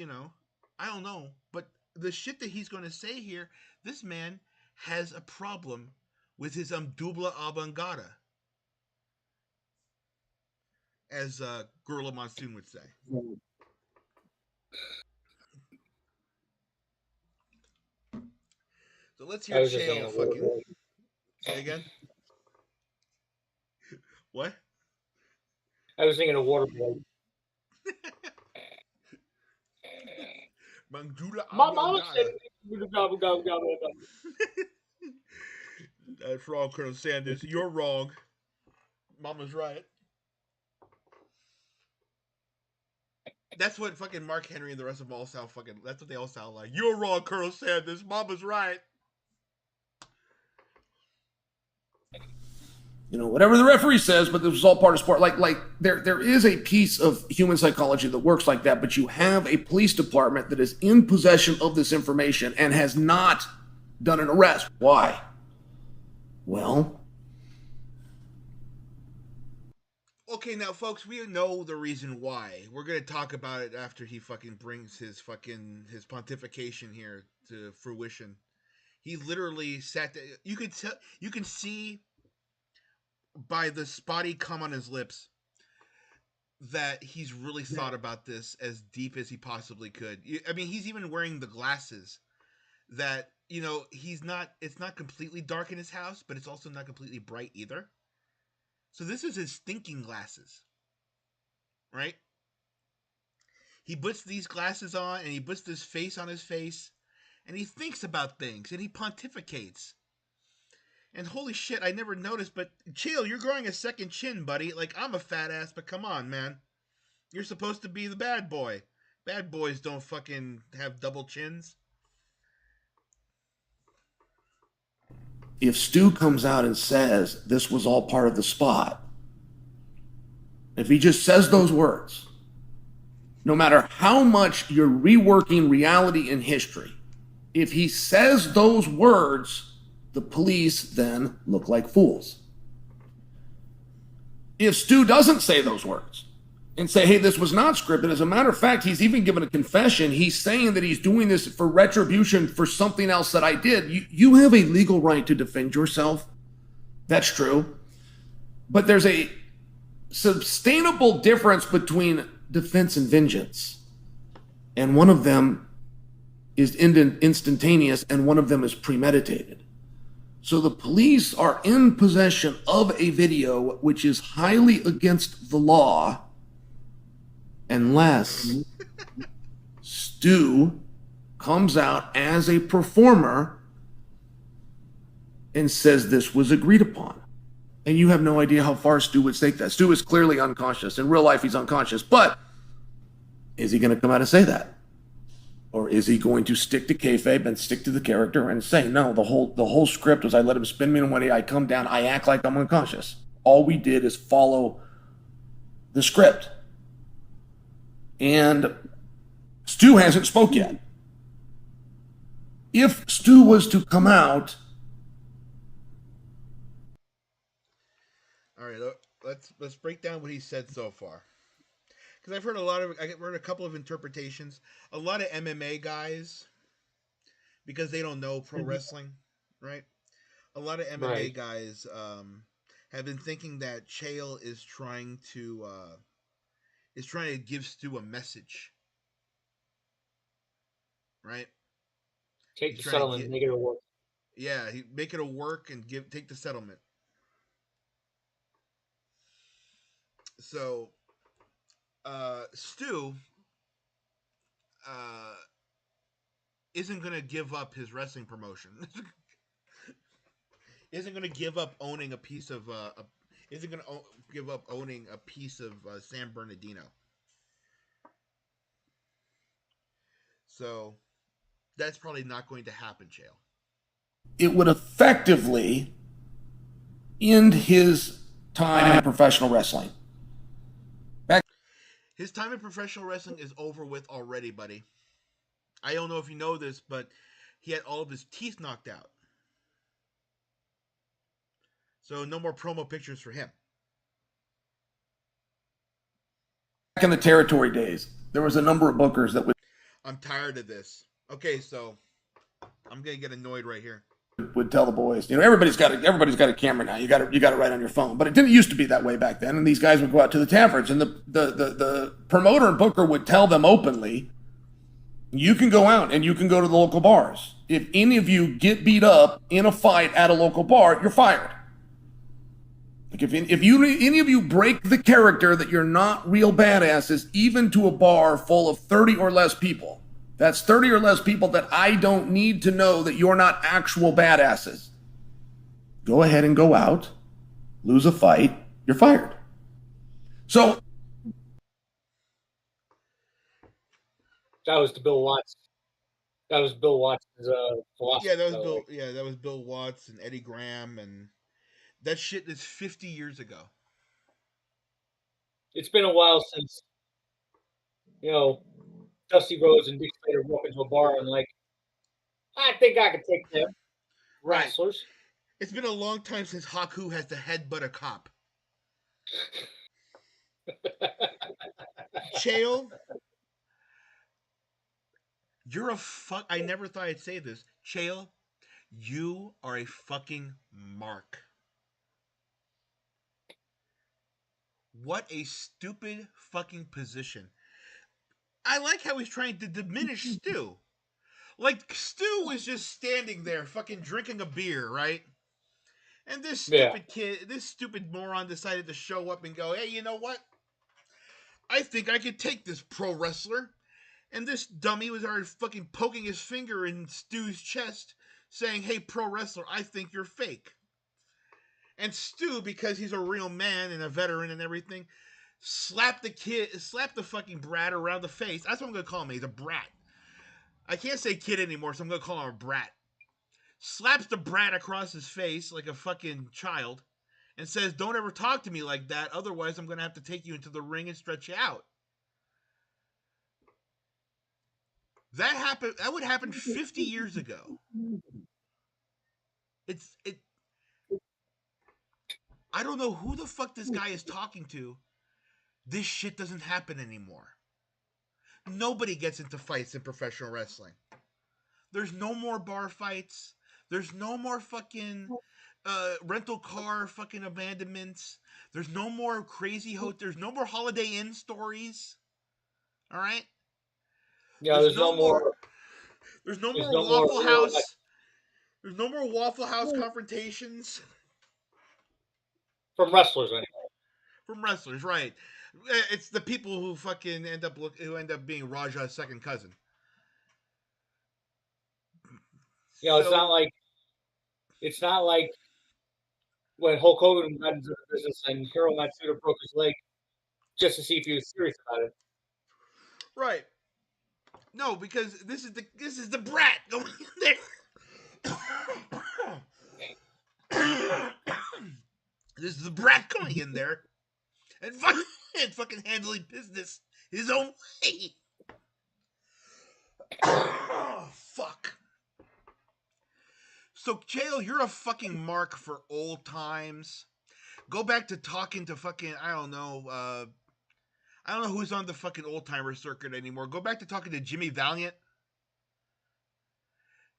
C: know. But the shit that he's going to say here, this man has a problem with his dubla oblongata, as Gorilla Monsoon would say. So let's hear Chael fucking say again. What?
D: I was thinking of Waterboy. My mama said gobble, gobble, gobble, gobble.
C: That's wrong, Colonel Sanders. You're wrong. Mama's right. That's what fucking Mark Henry and the rest of them all sound fucking. That's what they all sound like. You're wrong, Colonel Sanders. Mama's right.
H: Whatever the referee says, but this was all part of sport. Like there is a piece of human psychology that works like that, but you have a police department that is in possession of this information and has not done an arrest. Why? Well,
C: okay, now folks, we know the reason why. We're gonna talk about it after he fucking brings his pontification here to fruition. He literally sat there. You can see by the spotty cum on his lips that he's really thought about this as deep as he possibly could. I mean, he's even wearing the glasses that, it's not completely dark in his house, but it's also not completely bright either. So this is his thinking glasses, right? He puts these glasses on and he puts this face on his face and he thinks about things and he pontificates. And holy shit, I never noticed, but Chael, you're growing a second chin, buddy. Like, I'm a fat ass, but come on, man. You're supposed to be the bad boy. Bad boys don't fucking have double chins.
H: if Stu comes out and says this was all part of the spot, if he just says those words, no matter how much you're reworking reality and history, if he says those words, the police then look like fools. If Stu doesn't say those words and say, hey, this was not scripted, as a matter of fact, he's even given a confession. He's saying that he's doing this for retribution for something else that I did. You have a legal right to defend yourself. That's true. But there's a sustainable difference between defense and vengeance. And one of them is instantaneous and one of them is premeditated. So the police are in possession of a video which is highly against the law unless Stu comes out as a performer and says this was agreed upon. And you have no idea how far Stu would take that. Stu is clearly unconscious. In real life, he's unconscious. But is he going to come out and say that? Or is he going to stick to kayfabe and stick to the character and say, no, the whole script was I let him spin me in one way, I come down, I act like I'm unconscious. All we did is follow the script. And Stu hasn't spoke yet. If Stu was to come out...
C: All right, let's break down what he said so far. Because I've heard a couple of interpretations. A lot of MMA guys, because they don't know pro wrestling, right? A lot of MMA guys have been thinking that Chael is trying to give Stu a message, right?
D: Take the settlement, make it a work.
C: Yeah, make it a work and take the settlement. So. Stu, isn't gonna give up his wrestling promotion. Isn't gonna give up owning a piece of isn't gonna give up owning a piece of San Bernardino. So that's probably not going to happen, Chael.
H: It would effectively end his time in professional wrestling.
C: His time in professional wrestling is over with already, buddy. I don't know if you know this, but he had all of his teeth knocked out. So no more promo pictures for him.
H: Back in the territory days, there was a number of bookers that
C: I'm tired of this. Okay, so I'm gonna get annoyed right here.
H: would tell the boys, everybody's got a camera now. You got it right on your phone. But it didn't used to be that way back then. And these guys would go out to the taverns, and the promoter and booker would tell them openly, you can go out and you can go to the local bars. If any of you get beat up in a fight at a local bar, you're fired. Like if any of you break the character that you're not real badasses, even to a bar full of 30 or less people, that's 30 or less people that I don't need to know that you're not actual badasses. Go ahead and go out, lose a fight, you're fired. So
D: that was Bill Watts. That was Bill Watts' philosophy.
C: Yeah, that was Bill. Yeah, that was Bill Watts and Eddie Graham, and that shit is 50 years ago.
D: It's been a while since, Dusty Rhodes and Dick Slater walk into a bar and I think I could take them wrestlers.
C: Right. It's been a long time since Haku has to headbutt a cop. Chael, you're a fuck. I never thought I'd say this. Chael, you are a fucking mark. What a stupid fucking position. I like how he's trying to diminish Stu. Like, Stu was just standing there fucking drinking a beer, right? And this stupid kid, this stupid moron decided to show up and go, hey, you know what? I think I could take this pro wrestler. And this dummy was already fucking poking his finger in Stu's chest, saying, hey, pro wrestler, I think you're fake. And Stu, because he's a real man and a veteran and everything, slapped the fucking brat around the face. That's what I'm going to call him. He's a brat. I can't say kid anymore, so I'm going to call him a brat. Slaps the brat across his face like a fucking child and says, don't ever talk to me like that, otherwise I'm going to have to take you into the ring and stretch you out. That would happen 50 years ago. I don't know who the fuck this guy is talking to. This shit doesn't happen anymore. Nobody gets into fights in professional wrestling. There's no more bar fights. There's no more fucking rental car fucking abandonments. There's no more crazy There's no more Holiday Inn stories. All right?
D: Yeah, there's no more.
C: There's no more Waffle House. There's no more Waffle House confrontations.
D: From wrestlers, anyway.
C: From wrestlers, right? It's the people who fucking end up being Raja's second cousin.
D: It's not like when Hulk Hogan got into the business and Hiro Matsuda broke his leg just to see if he was serious about it.
C: Right. No, because this is the brat going in there. This is the brat going in there and fucking handling business his own way. Oh, fuck. So, Chael, you're a fucking mark for old times. Go back to talking to fucking, I don't know who's on the fucking old timer circuit anymore. Go back to talking to Jimmy Valiant.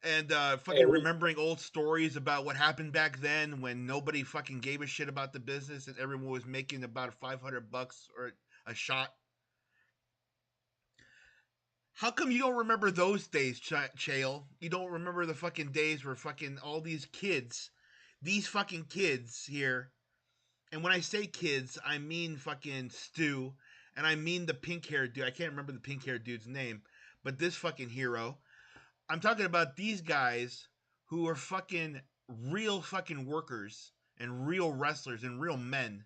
C: And fucking remembering old stories about what happened back then when nobody fucking gave a shit about the business and everyone was making about $500 or a shot. How come you don't remember those days, Chael? You don't remember the fucking days where fucking all these fucking kids here, and when I say kids, I mean fucking Stu, and I mean the pink-haired dude. I can't remember the pink-haired dude's name, but this fucking hero, I'm talking about these guys who are fucking real fucking workers and real wrestlers and real men.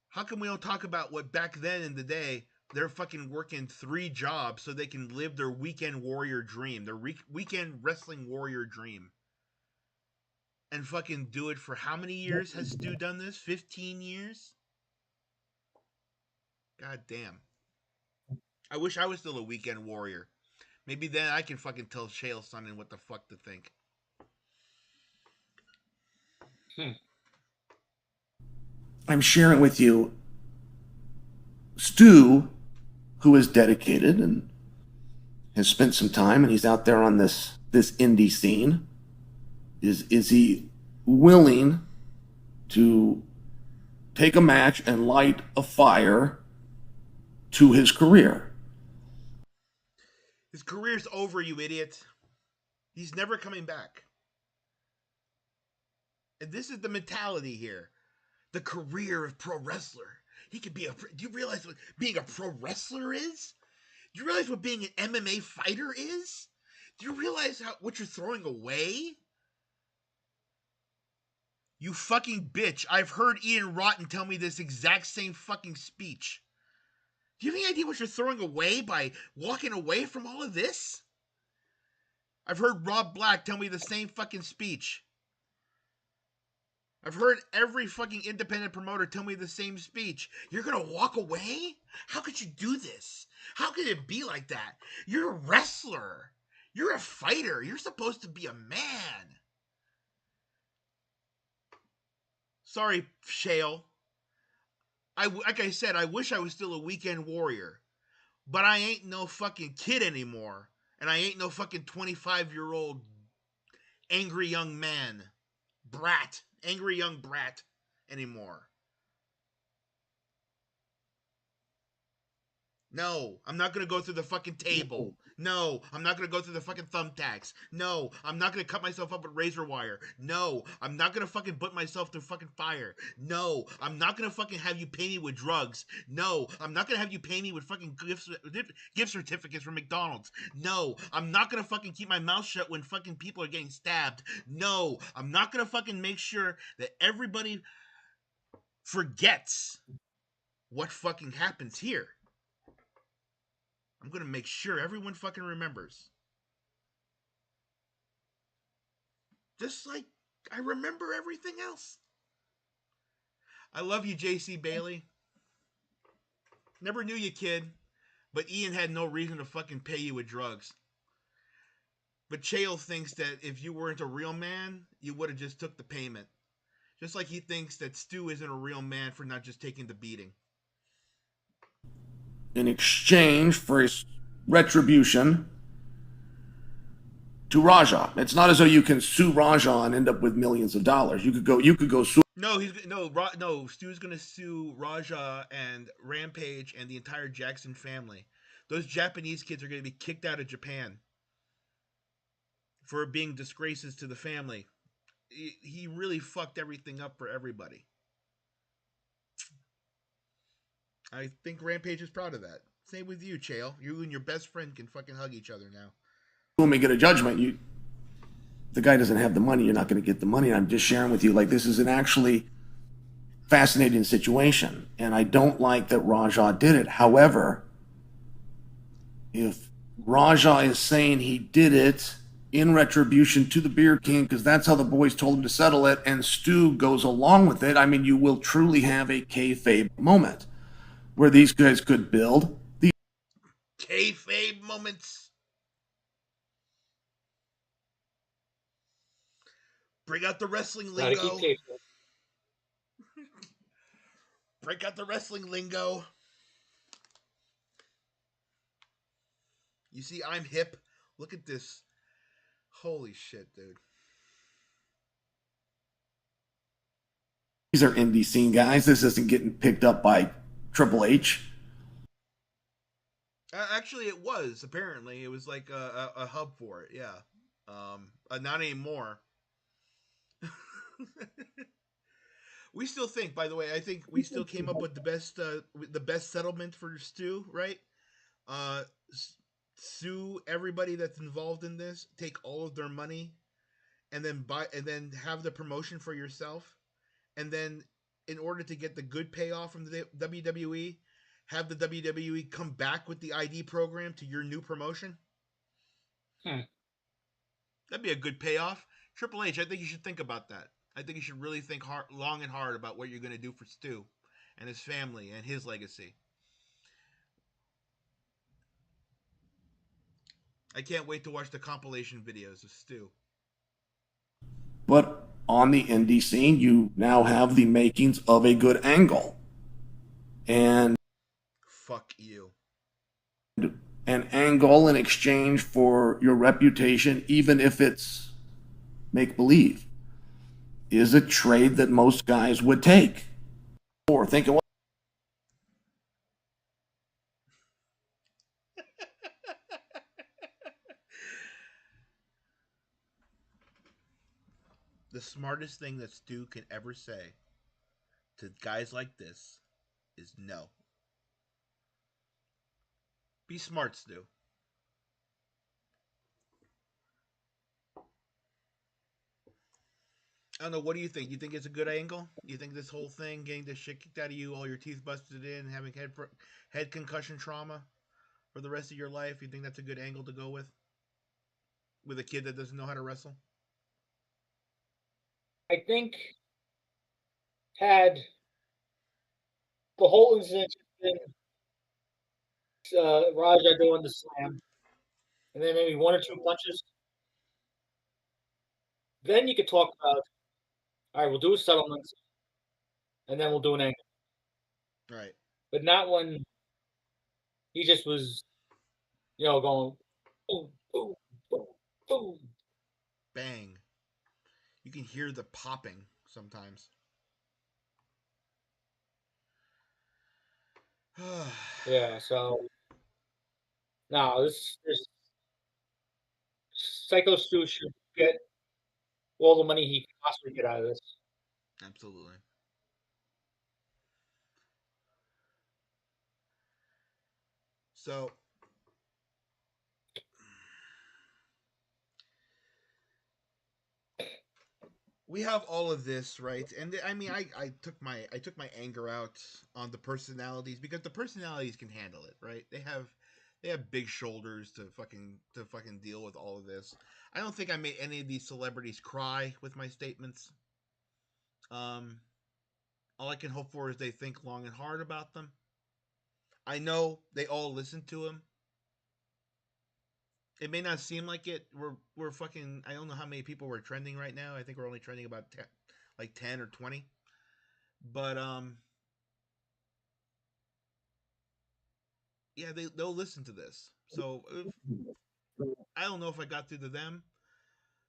C: How come we don't talk about what back then in the day they're fucking working 3 jobs so they can live their weekend warrior dream, their weekend wrestling warrior dream? And fucking do it for how many years has Stu done this? 15 years? God damn. I wish I was still a weekend warrior. Maybe then I can fucking tell Chael Sonnen what the fuck to think.
H: I'm sharing with you Stu, who is dedicated and has spent some time, and he's out there on this indie scene. Is he willing to take a match and light a fire to his career?
C: His career's over, you idiot. He's never coming back. And this is the mentality here. The career of pro wrestler. He could be a... Do you realize what being a pro wrestler is? Do you realize what being an MMA fighter is? Do you realize what you're throwing away? You fucking bitch. I've heard Ian Rotten tell me this exact same fucking speech. Do you have any idea what you're throwing away by walking away from all of this? I've heard Rob Black tell me the same fucking speech. I've heard every fucking independent promoter tell me the same speech. You're gonna walk away? How could you do this? How could it be like that? You're a wrestler. You're a fighter. You're supposed to be a man. Sorry, Shale. Like I said, I wish I was still a weekend warrior. But I ain't no fucking kid anymore. And I ain't no fucking 25-year-old angry young man. Angry young brat anymore. No, I'm not going to go through the fucking table. No, I'm not going to go through the fucking thumbtacks. No, I'm not going to cut myself up with razor wire. No, I'm not going to fucking put myself through fucking fire. No, I'm not going to fucking have you pay me with drugs. No, I'm not going to have you pay me with fucking gift certificates from McDonald's. No, I'm not going to fucking keep my mouth shut when fucking people are getting stabbed. No, I'm not going to fucking make sure that everybody forgets what fucking happens here. I'm going to make sure everyone fucking remembers. Just like I remember everything else. I love you, JC Bailey. Never knew you, kid. But Ian had no reason to fucking pay you with drugs. But Chael thinks that if you weren't a real man, you would have just took the payment. Just like he thinks that Stu isn't a real man for not just taking the beating.
H: In exchange for his retribution to Raja. It's not as though you can sue Raja and end up with millions of dollars. You could go sue.
C: No, Stu's gonna sue Raja and Rampage and the entire Jackson family. Those Japanese kids are gonna be kicked out of Japan for being disgraces to the family. He really fucked everything up for everybody. I think Rampage is proud of that. Same with you, Chael. You and your best friend can fucking hug each other now.
H: When we get a judgment, the guy doesn't have the money, you're not going to get the money. I'm just sharing with you, like, this is an actually fascinating situation. And I don't like that Raja did it. However, if Raja is saying he did it in retribution to the Beard King, because that's how the boys told him to settle it, and Stu goes along with it, I mean, you will truly have a kayfabe moment where these guys could build the
C: kayfabe moments. Bring out the wrestling lingo. Break out the wrestling lingo. You see, I'm hip. Look at this. Holy shit, dude.
H: These are indie scene guys. This isn't getting picked up by Triple H.
C: Actually, it was. Apparently, it was like a hub for it. Yeah. Not anymore. We still think, by the way, I think we still came up with the best settlement for Stu, right? sue everybody that's involved in this, take all of their money, and then have the promotion for yourself, and then in order to get the good payoff from the WWE, have the WWE come back with the ID program to your new promotion. That'd be a good payoff. Triple H, I think you should think about that. I think you should really think long and hard about what you're going to do for Stu and his family and his legacy. I can't wait to watch the compilation videos of Stu.
H: But on the indie scene, you now have the makings of a good angle. And
C: fuck you.
H: An angle in exchange for your reputation, even if it's make-believe, is a trade that most guys would take. Or thinking,
C: the smartest thing that Stu can ever say to guys like this is no. Be smart, Stu. I don't know. What do you think? You think it's a good angle? You think this whole thing, getting the shit kicked out of you, all your teeth busted in, having head concussion trauma for the rest of your life, you think that's a good angle to go with a kid that doesn't know how to wrestle?
D: I think had the whole incident been Raja doing the slam, and then maybe one or two punches, then you could talk about, all right, we'll do a settlement, and then we'll do an angle.
C: Right.
D: But not when he just was, going boom, boom, boom, boom.
C: Bang. You can hear the popping sometimes.
D: Yeah, so no, this Psycho Stu should get all the money he can possibly get out of this.
C: Absolutely. So we have all of this, right? And I mean, I took my anger out on the personalities because the personalities can handle it, right? They have big shoulders to fucking deal with all of this. I don't think I made any of these celebrities cry with my statements. All I can hope for is they think long and hard about them. I know they all listen to him. It may not seem like it. We're fucking. I don't know how many people we're trending right now. I think we're only trending about 10 or 20. But yeah, they'll listen to this. So I don't know if I got through to them.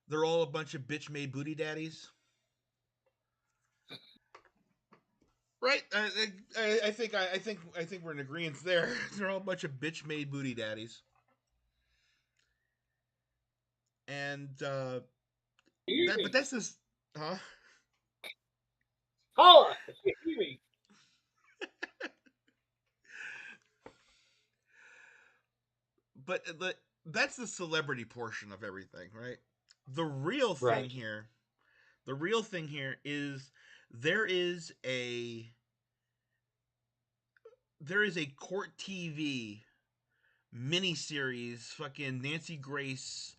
C: They're all a bunch of bitch made booty daddies, right? I think we're in agreement there. They're all a bunch of bitch made booty daddies, and but that's just, huh?
D: Holla! If you hear me.
C: But that's the celebrity portion of everything, right? The real thing here, is there is a court TV miniseries, fucking Nancy Grace,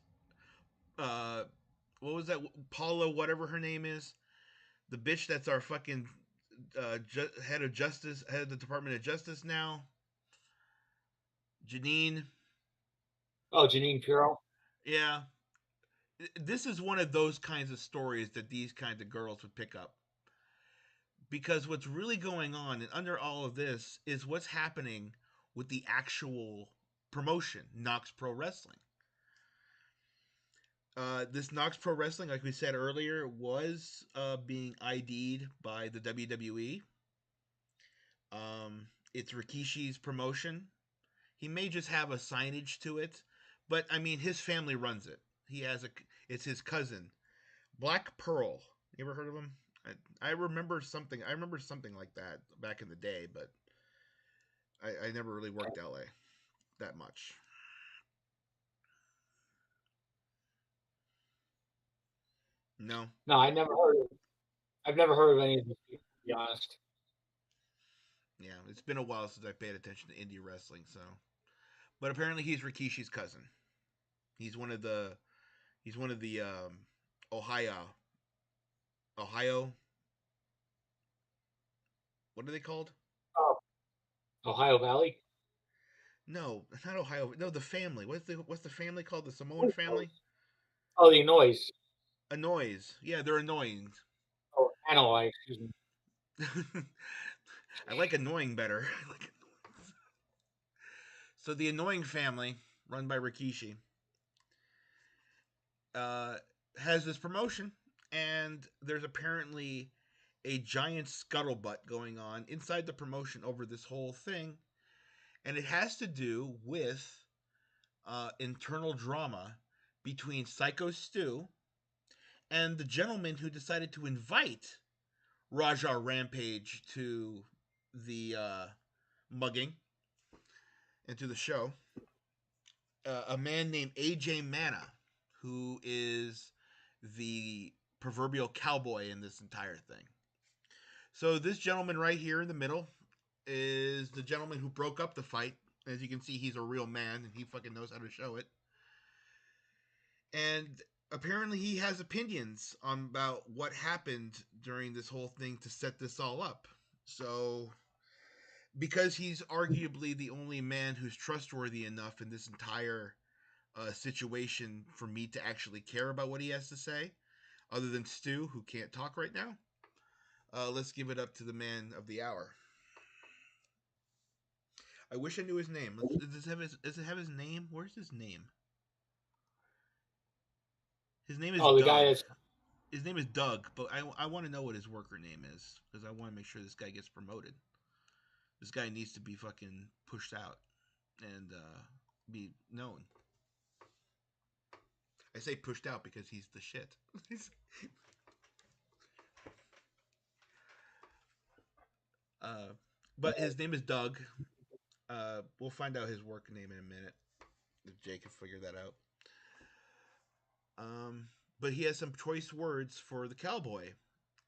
C: what was that? Paula, whatever her name is, the bitch that's our fucking head of the Department of Justice now, Janine.
D: Oh, Janine Pirro.
C: Yeah, this is one of those kinds of stories that these kinds of girls would pick up. Because what's really going on, and under all of this, is what's happening with the actual promotion, Knox Pro Wrestling. This Knox Pro Wrestling, like we said earlier, was being ID'd by the WWE. It's Rikishi's promotion. He may just have a signage to it, but I mean, his family runs it. It's his cousin, Black Pearl. You ever heard of him? I remember something. I remember something like that back in the day, but I never really worked LA that much. No.
D: No, I've never heard of any of these people, to be honest.
C: Yeah, it's been a while since I paid attention to indie wrestling. So, but apparently he's Rikishi's cousin. He's one of the Ohio. What are they called?
D: Oh, Ohio Valley?
C: No, not Ohio. No, the family. What's the family called? The Samoan family?
D: Oh, the noise.
C: Annoys. Yeah, they're annoying.
D: Oh, Hanoi, excuse me.
C: I like annoying better. So the annoying family, run by Rikishi, has this promotion, and there's apparently a giant scuttlebutt going on inside the promotion over this whole thing, and it has to do with internal drama between Psycho Stu and the gentleman who decided to invite Raja Rampage to the mugging and to the show. A man named AJ Mana, who is the proverbial cowboy in this entire thing. So this gentleman right here in the middle is the gentleman who broke up the fight. As you can see, he's a real man and he fucking knows how to show it. And apparently he has opinions on about what happened during this whole thing to set this all up. So because he's arguably the only man who's trustworthy enough in this entire situation for me to actually care about what he has to say, other than Stu, who can't talk right now, let's give it up to the man of the hour. I wish I knew his name. Does it have his name? Where's his name? His name is
D: Oh, the
C: Doug.
D: guy is.
C: His name is Doug, but I want to know what his worker name is because I want to make sure this guy gets promoted. This guy needs to be fucking pushed out and be known. I say pushed out because he's the shit. But his name is Doug. We'll find out his work name in a minute if Jay can figure that out. But he has some choice words for the cowboy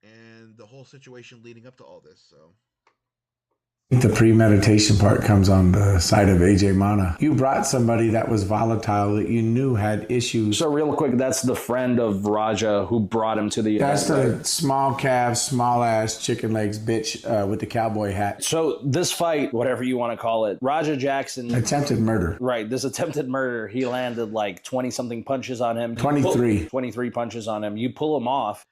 C: and the whole situation leading up to all this. So
I: I think the premeditation part comes on the side of AJ Mana. You brought somebody that was volatile that you knew had issues.
J: So real quick, that's the friend of Raja who brought him to the event.
I: That's the small calf, small ass, chicken legs bitch with the cowboy hat.
J: So this fight, whatever you want to call it, Raja Jackson.
I: Attempted murder.
J: Right, this attempted murder, he landed like 20-something punches on him.
I: 23.
J: 23 punches on him. You pull him off.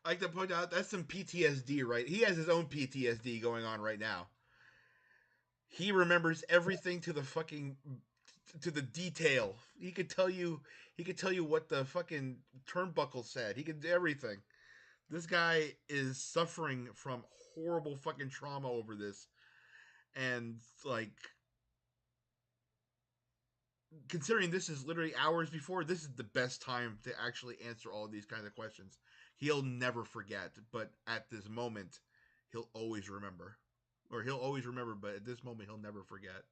C: I like to point out, that's some PTSD, right? He has his own PTSD going on right now. He remembers everything to the detail. He could tell you what the fucking turnbuckle said. He could do everything. This guy is suffering from horrible fucking trauma over this. And like considering this is literally hours before, this is the best time to actually answer all these kinds of questions. He'll never forget, but at this moment, he'll always remember. Or he'll always remember, but at this moment, he'll never forget.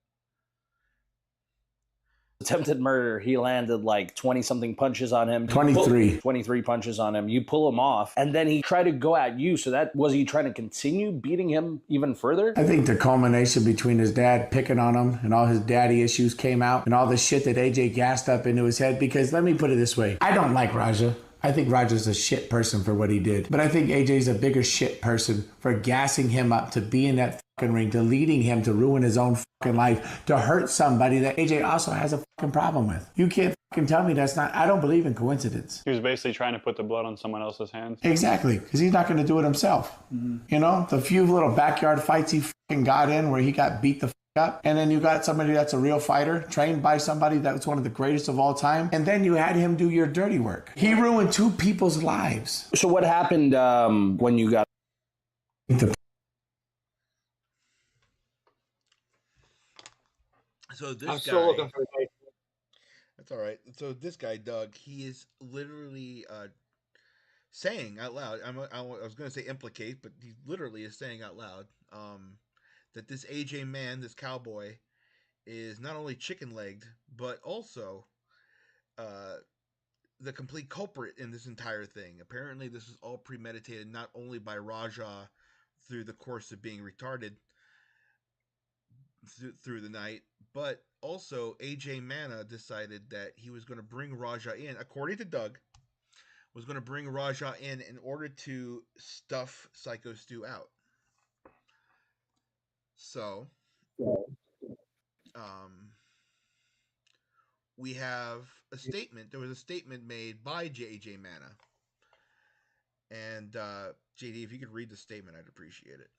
J: Attempted murder, he landed like 20-something punches on him.
I: 23.
J: 23 punches on him. You pull him off, and then he tried to go at you. So that was he trying to continue beating him even further?
I: I think the culmination between his dad picking on him and all his daddy issues came out and all the shit that AJ gassed up into his head. Because let me put it this way. I don't like Raja. I think Raja's a shit person for what he did. But I think AJ's a bigger shit person for gassing him up to be in that fucking ring, to leading him to ruin his own fucking life, to hurt somebody that AJ also has a fucking problem with. You can't fucking tell me that's not, I don't believe in coincidence.
K: He was basically trying to put the blood on someone else's hands.
I: Exactly, because he's not going to do it himself. Mm-hmm. You know, the few little backyard fights he fucking got in where he got beat the up, and then you got somebody that's a real fighter, trained by somebody that was one of the greatest of all time, and then you had him do your dirty work. He ruined two people's lives.
J: So what happened when you got
C: So this
D: I'm
C: guy,
D: still looking for the.
C: That's all right. So this guy, Doug, he is literally saying out loud. I was going to say implicate, but he literally is saying out loud that this AJ man, this cowboy, is not only chicken-legged, but also the complete culprit in this entire thing. Apparently, this is all premeditated, not only by Raja through the course of being retarded through the night, but also AJ Mana decided that he was going to bring Raja in, according to Doug, was going to bring Raja in order to stuff Psycho Stu out. So, we have a statement. There was a statement made by AJ Mana. And JD, if you could read the statement, I'd appreciate it.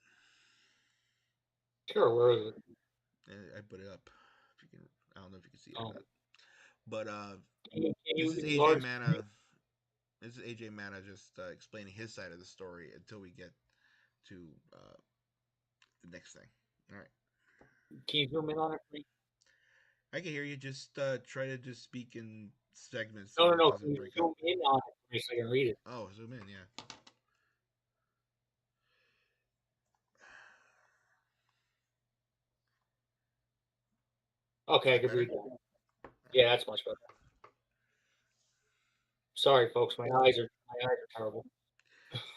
D: Sure, where is it?
C: I put it up. If you can, I don't know if you can see it or not. But
D: this
C: is AJ Mana. This is AJ Mana just explaining his side of the story until we get to the next thing. All right.
D: Can you zoom in on it, please?
C: I can hear you. Just try to just speak in segments.
D: No. Can you zoom in on it so I can read it?
C: Oh, zoom in, yeah.
D: Okay, I can read that. Yeah, that's much better. Sorry, folks. My eyes are terrible.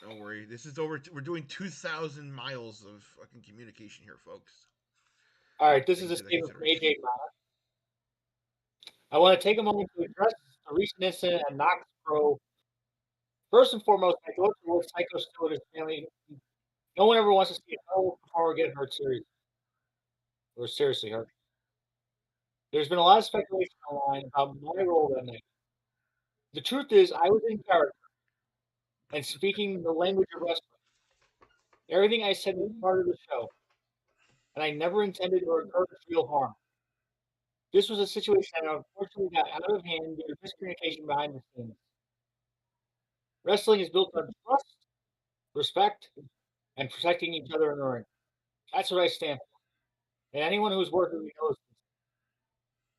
C: Don't worry. This is over. We're doing 2,000 miles of fucking communication here, folks.
D: All right, this is a statement from AJ Mana. I want to take a moment to address a recent incident at Knox Pro. First and foremost, my thoughts are with Psycho Stu and his family. No one ever wants to see a fellow performer get hurt seriously hurt. There's been a lot of speculation online about my role that night. The truth is, I was in character and speaking the language of wrestling. Everything I said was part of the show, and I never intended to incur real harm. This was a situation that unfortunately got out of hand due to miscommunication behind the scenes. Wrestling is built on trust, respect, and protecting each other in the ring. That's what I stand for. And anyone who's worked with me knows this.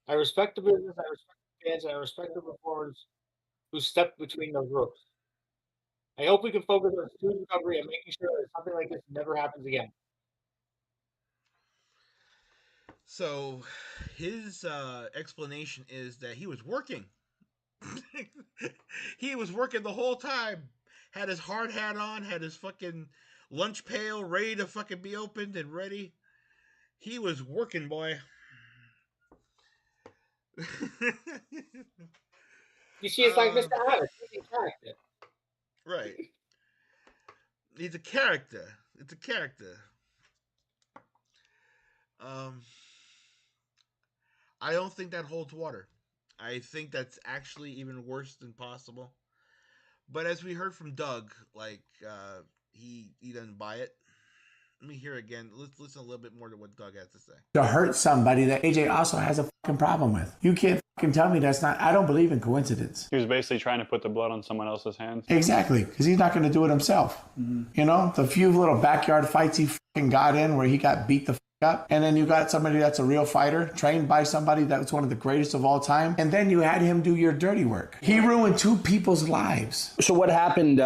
D: I respect the business, I respect the fans, and I respect the performers who stepped between those ropes. I hope we can focus on Stu's recovery and making sure that something like this never happens again.
C: So, his explanation is that he was working. He was working the whole time. Had his hard hat on, had his fucking lunch pail ready to fucking be opened and ready. He was working, boy.
D: You see, it's like Mr. Harris. He's a character.
C: Right. He's a character. It's a character. I don't think that holds water. I think that's actually even worse than possible. But as we heard from Doug, like, he doesn't buy it. Let me hear again. Let's listen a little bit more to what Doug has to say.
I: To hurt somebody that AJ also has a fucking problem with. You can't fucking tell me that's not. I don't believe in coincidence.
K: He was basically trying to put the blood on someone else's hands.
I: Exactly, because he's not going to do it himself. Mm-hmm. You know, the few little backyard fights he fucking got in where he got beat the fuck up, and then you got somebody that's a real fighter, trained by somebody that was one of the greatest of all time, and then you had him do your dirty work. He ruined two people's lives.
J: So what happened?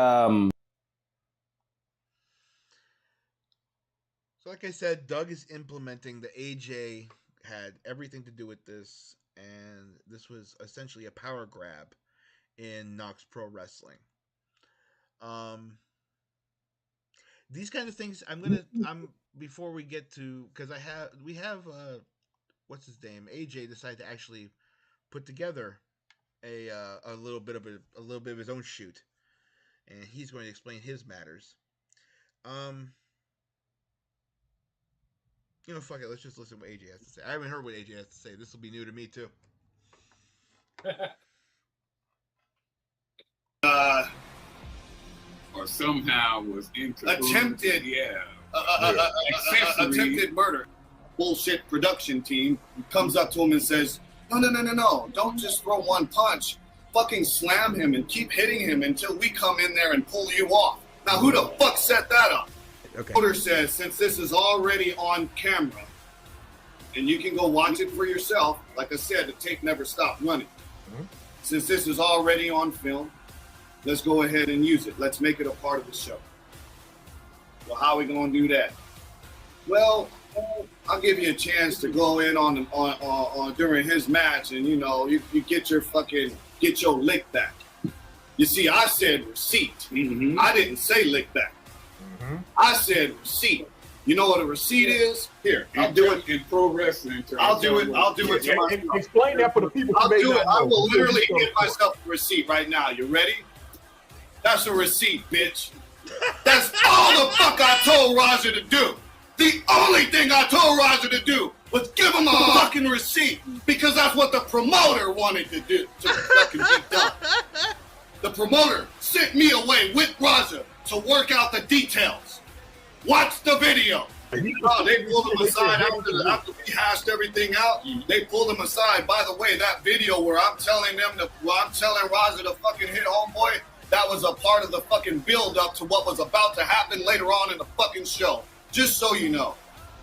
C: So like I said, Doug is implementing the AJ had everything to do with this, and this was essentially a power grab in Knox Pro Wrestling. These kind of things before we get to, because we have what's his name, AJ decided to actually put together a little bit of his own shoot, and he's going to explain his matters. You know, fuck it. Let's just listen to what AJ has to say. I haven't heard what AJ has to say. This will be new to me, too.
L: Or somehow was into
M: attempted murder. Bullshit production team comes up to him and says, no, don't just throw one punch. Fucking slam him and keep hitting him until we come in there and pull you off. Now, who the fuck set that up? Okay. Order says, since this is already on camera, and you can go watch it for yourself, like I said, the tape never stopped running. Mm-hmm. Since this is already on film, let's go ahead and use it. Let's make it a part of the show. Well, how are we going to do that? Well, I'll give you a chance to go in on during his match, and you get your lick back. You see, I said receipt. I didn't say lick back. I said receipt. You know what a receipt is? Here, I'll do it
L: in pro wrestling terms.
M: I'll do it to myself.
N: Explain that for the people
M: I'll
N: who may
M: do it.
N: not
M: I
N: know.
M: will literally give myself a receipt right now. You ready? That's a receipt, bitch. That's all the fuck I told Roger to do. The only thing I told Roger to do was give him a fucking receipt because that's what the promoter wanted to do, to fucking be done. The promoter sent me away with Roger to work out the details. Watch the video. They pulled him aside after we hashed everything out. They pulled him aside. By the way, that video where I'm telling Roger to fucking hit homeboy, that was a part of the fucking build up to what was about to happen later on in the fucking show. Just so you know.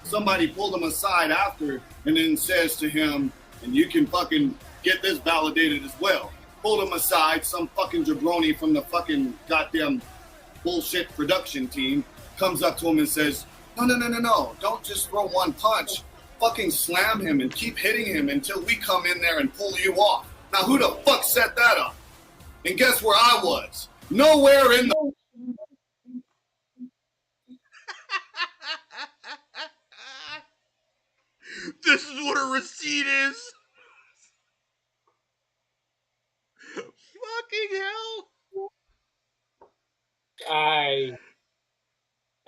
M: Somebody pulled him aside after and then says to him, and you can fucking get this validated as well. Pulled him aside, some fucking jabroni from the fucking goddamn bullshit production team comes up to him and says, no, don't just throw one punch. Fucking slam him and keep hitting him until we come in there and pull you off. Now, who the fuck set that up? And guess where I was? Nowhere in the...
C: This is what a receipt is. Fucking hell.
D: I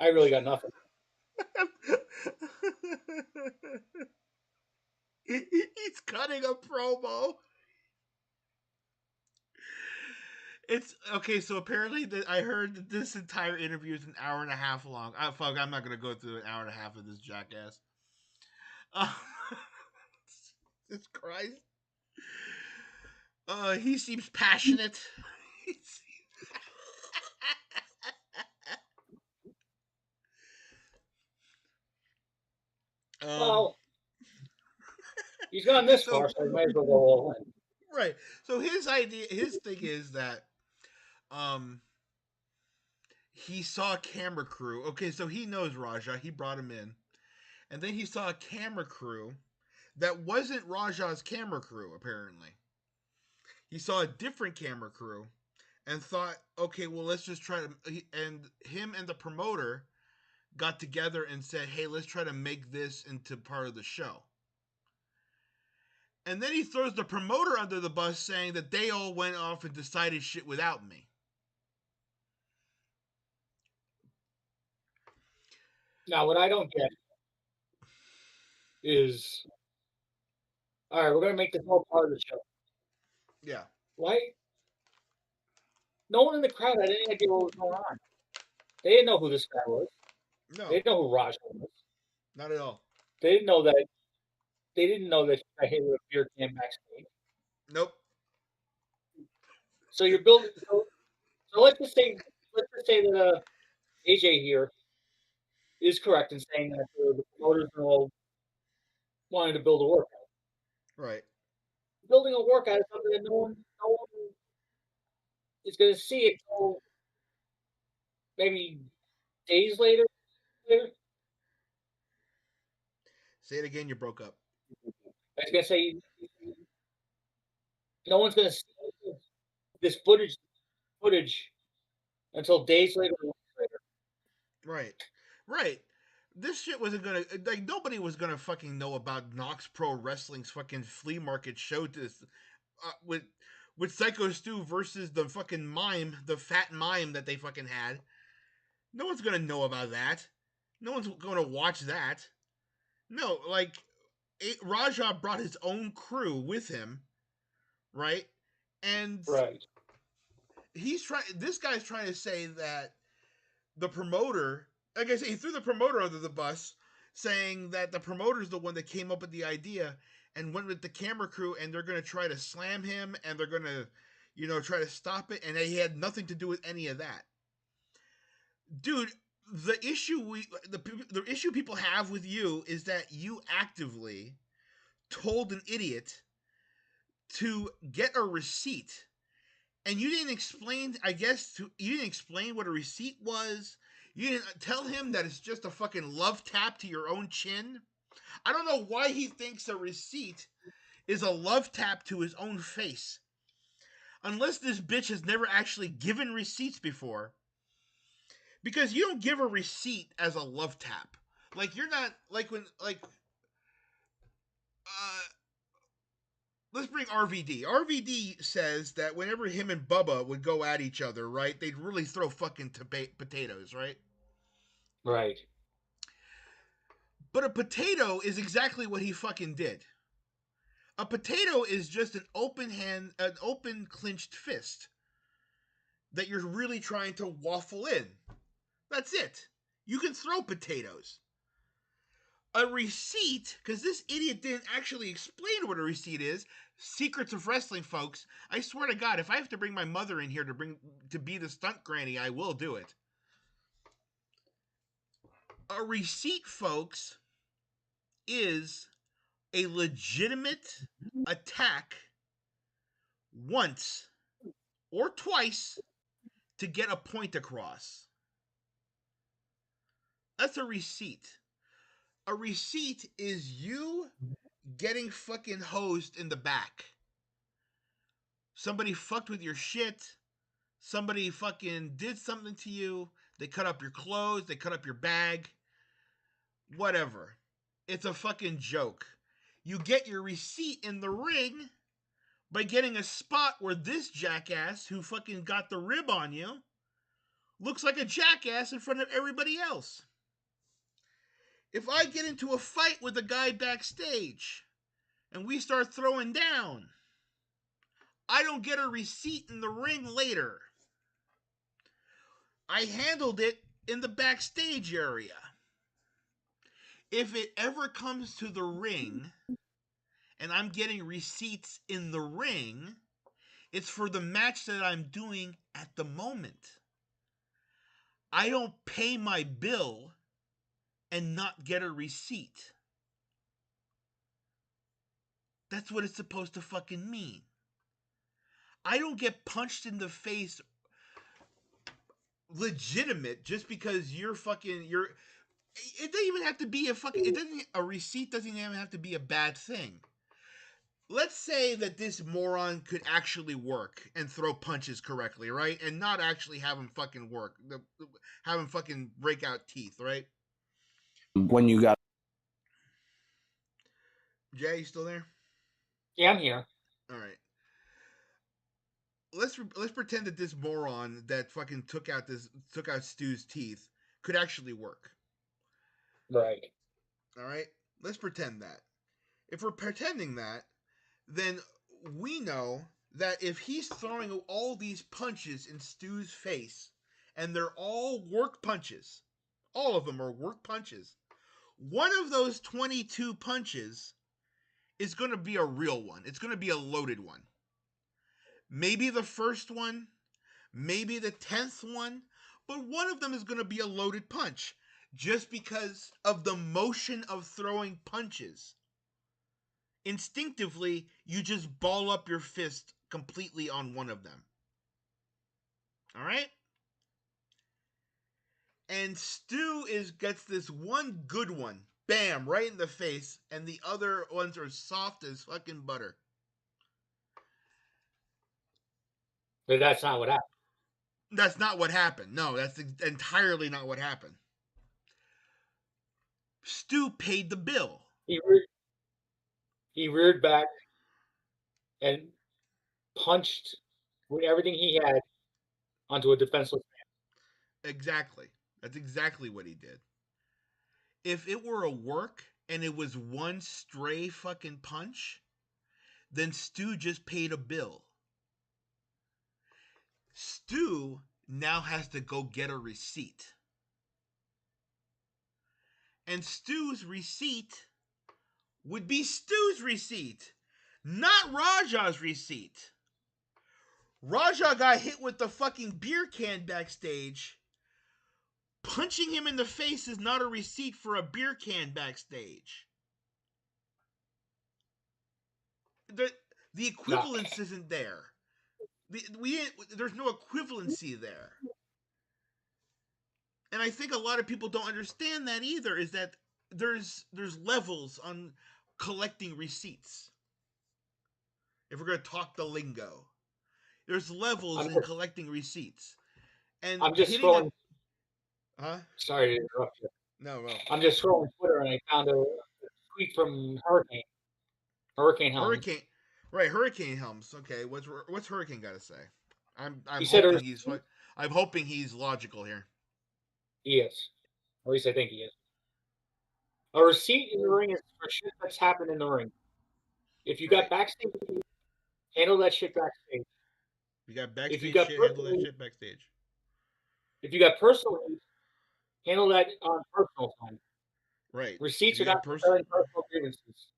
D: really got nothing.
C: He's cutting a promo. It's okay. So apparently, I heard that this entire interview is an hour and a half long. Fuck, I'm not gonna go through an hour and a half of this jackass. Jesus Christ. He seems passionate.
D: Well, he's gone this far, so he might as well go all in.
C: Right. So his thing is that, he saw a camera crew. Okay, so he knows Raja. He brought him in, and then he saw a camera crew that wasn't Raja's camera crew. Apparently, he saw a different camera crew, and thought, okay, well, let's just try to. And him and the promoter got together and said, hey, let's try to make this into part of the show. And then he throws the promoter under the bus, saying that they all went off and decided shit without me.
D: Now, what I don't get is, all right, we're going to make this all part of the show.
C: Yeah.
D: Why? No one in the crowd had any idea what was going on. They didn't know who this guy was.
C: No.
D: They didn't know who Raj was.
C: Not at all.
D: They didn't know that. They didn't know that I hit with a beer can backstage.
C: Nope.
D: So you're building. So let's just say that AJ here is correct in saying that the promoters all wanted to build a workout.
C: Right.
D: Building a workout is something that no one is going to see it until maybe days later.
C: Say it again. You broke up.
D: I was going to say, no one's going to see this footage until days later or weeks later.
C: Right. This shit wasn't gonna, like, nobody was gonna fucking know about Knox Pro Wrestling's fucking flea market show with Psycho Stu versus the fucking mime, the fat mime that they fucking had. No one's gonna know about that. No one's gonna watch that. No, like, Raja brought his own crew with him, right? And this guy's trying to say that the promoter, like I say, he threw the promoter under the bus, saying that the promoter's the one that came up with the idea and went with the camera crew, and they're going to try to slam him, and they're going to, try to stop it, and he had nothing to do with any of that. Dude, the issue people have with you is that you actively told an idiot to get a receipt, and you didn't explain, you didn't explain what a receipt was. You didn't tell him that it's just a fucking love tap to your own chin. I don't know why he thinks a receipt is a love tap to his own face. unless this bitch has never actually given receipts before. Because you don't give a receipt as a love tap. Like, you're not, like, when, like, let's bring RVD. RVD says that whenever him and Bubba would go at each other, right, they'd really throw fucking potatoes, right?
D: Right.
C: But a potato is exactly what he fucking did. A potato is just an open clenched fist that you're really trying to waffle in. That's it. You can throw potatoes. A receipt, because this idiot didn't actually explain what a receipt is. Secrets of wrestling, folks. I swear to God, if I have to bring my mother in here to be the stunt granny, I will do it. A receipt, folks, is a legitimate attack once or twice to get a point across. That's a receipt. A receipt is you getting fucking hosed in the back. Somebody fucked with your shit. Somebody fucking did something to you. They cut up your clothes. They cut up your bag. Whatever. It's a fucking joke. You get your receipt in the ring by getting a spot where this jackass who fucking got the rib on you looks like a jackass in front of everybody else. If I get into a fight with a guy backstage and we start throwing down, I don't get a receipt in the ring later. I handled it in the backstage area. If it ever comes to the ring and I'm getting receipts in the ring, it's for the match that I'm doing at the moment. I don't pay my bill and not get a receipt. That's what it's supposed to fucking mean. I don't get punched in the face legitimate just because it doesn't even have to be a receipt doesn't even have to be a bad thing. Let's say that this moron could actually work and throw punches correctly, right? And not actually have him fucking work. Have him fucking break out teeth, right?
J: When you got
C: Jay, you still there?
D: Yeah, I'm here.
C: All right. Let's pretend that this moron that fucking took out Stu's teeth could actually work.
D: Right.
C: All right? Let's pretend that. If we're pretending that, then we know that if he's throwing all these punches in Stu's face, and they're all work punches, all of them are work punches, one of those 22 punches is going to be a real one. It's going to be a loaded one. Maybe the first one, maybe the 10th one, but one of them is going to be a loaded punch just because of the motion of throwing punches. Instinctively, you just ball up your fist completely on one of them. All right? And Stu gets this one good one, bam, right in the face, and the other ones are soft as fucking butter.
D: But that's not what happened.
C: That's not what happened. No, that's entirely not what happened. Stu paid the bill.
D: He reared back and punched with everything he had onto a defenseless man.
C: Exactly. That's exactly what he did. If it were a work and it was one stray fucking punch, then Stu just paid a bill. Stu now has to go get a receipt. And Stu's receipt would be Stu's receipt, not Raja's receipt. Raja got hit with the fucking beer can backstage. Punching him in the face is not a receipt for a beer can backstage. The equivalence isn't there. There's no equivalency there. And I think a lot of people don't understand that either, is that there's levels on collecting receipts. If we're going to talk the lingo. There's levels in collecting receipts. And
D: I'm just scrolling.
C: Huh?
D: Sorry to interrupt you.
C: No.
D: I'm just scrolling Twitter and I found a tweet from Hurricane Helms.
C: Hurricane Helms. Okay, what's Hurricane got to say? I'm hoping he's logical here.
D: He is. At least I think he is. A receipt in the ring is for shit that's happened in the ring. If you got backstage, handle that shit backstage.
C: You got backstage shit, handle that shit backstage.
D: If you got personal heat, handle that on personal time.
C: Right.
D: Receipts are not personal grievances.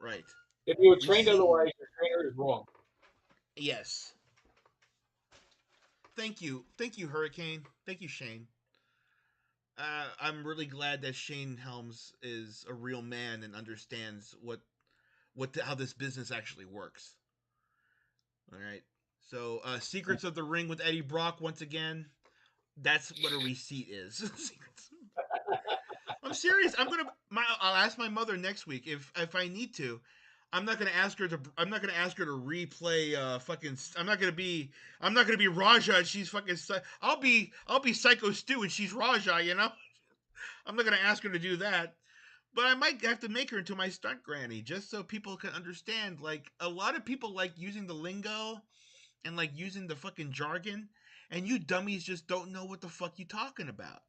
C: Right.
D: If you were trained otherwise, your trainer is wrong.
C: Yes. Thank you, Hurricane. Thank you, Shane. I'm really glad that Shane Helms is a real man and understands how this business actually works. All right. So, Secrets of the Ring with Eddie Brock once again. That's what a receipt is. I'm serious. I'll ask my mother next week if I need to. I'm not gonna ask her to replay fucking. I'm not gonna be Raja and she's fucking. I'll be Psycho Stu and she's Raja. You know. I'm not gonna ask her to do that, but I might have to make her into my stunt granny just so people can understand. Like, a lot of people like using the lingo and like using the fucking jargon, and you dummies just don't know what the fuck you talking about.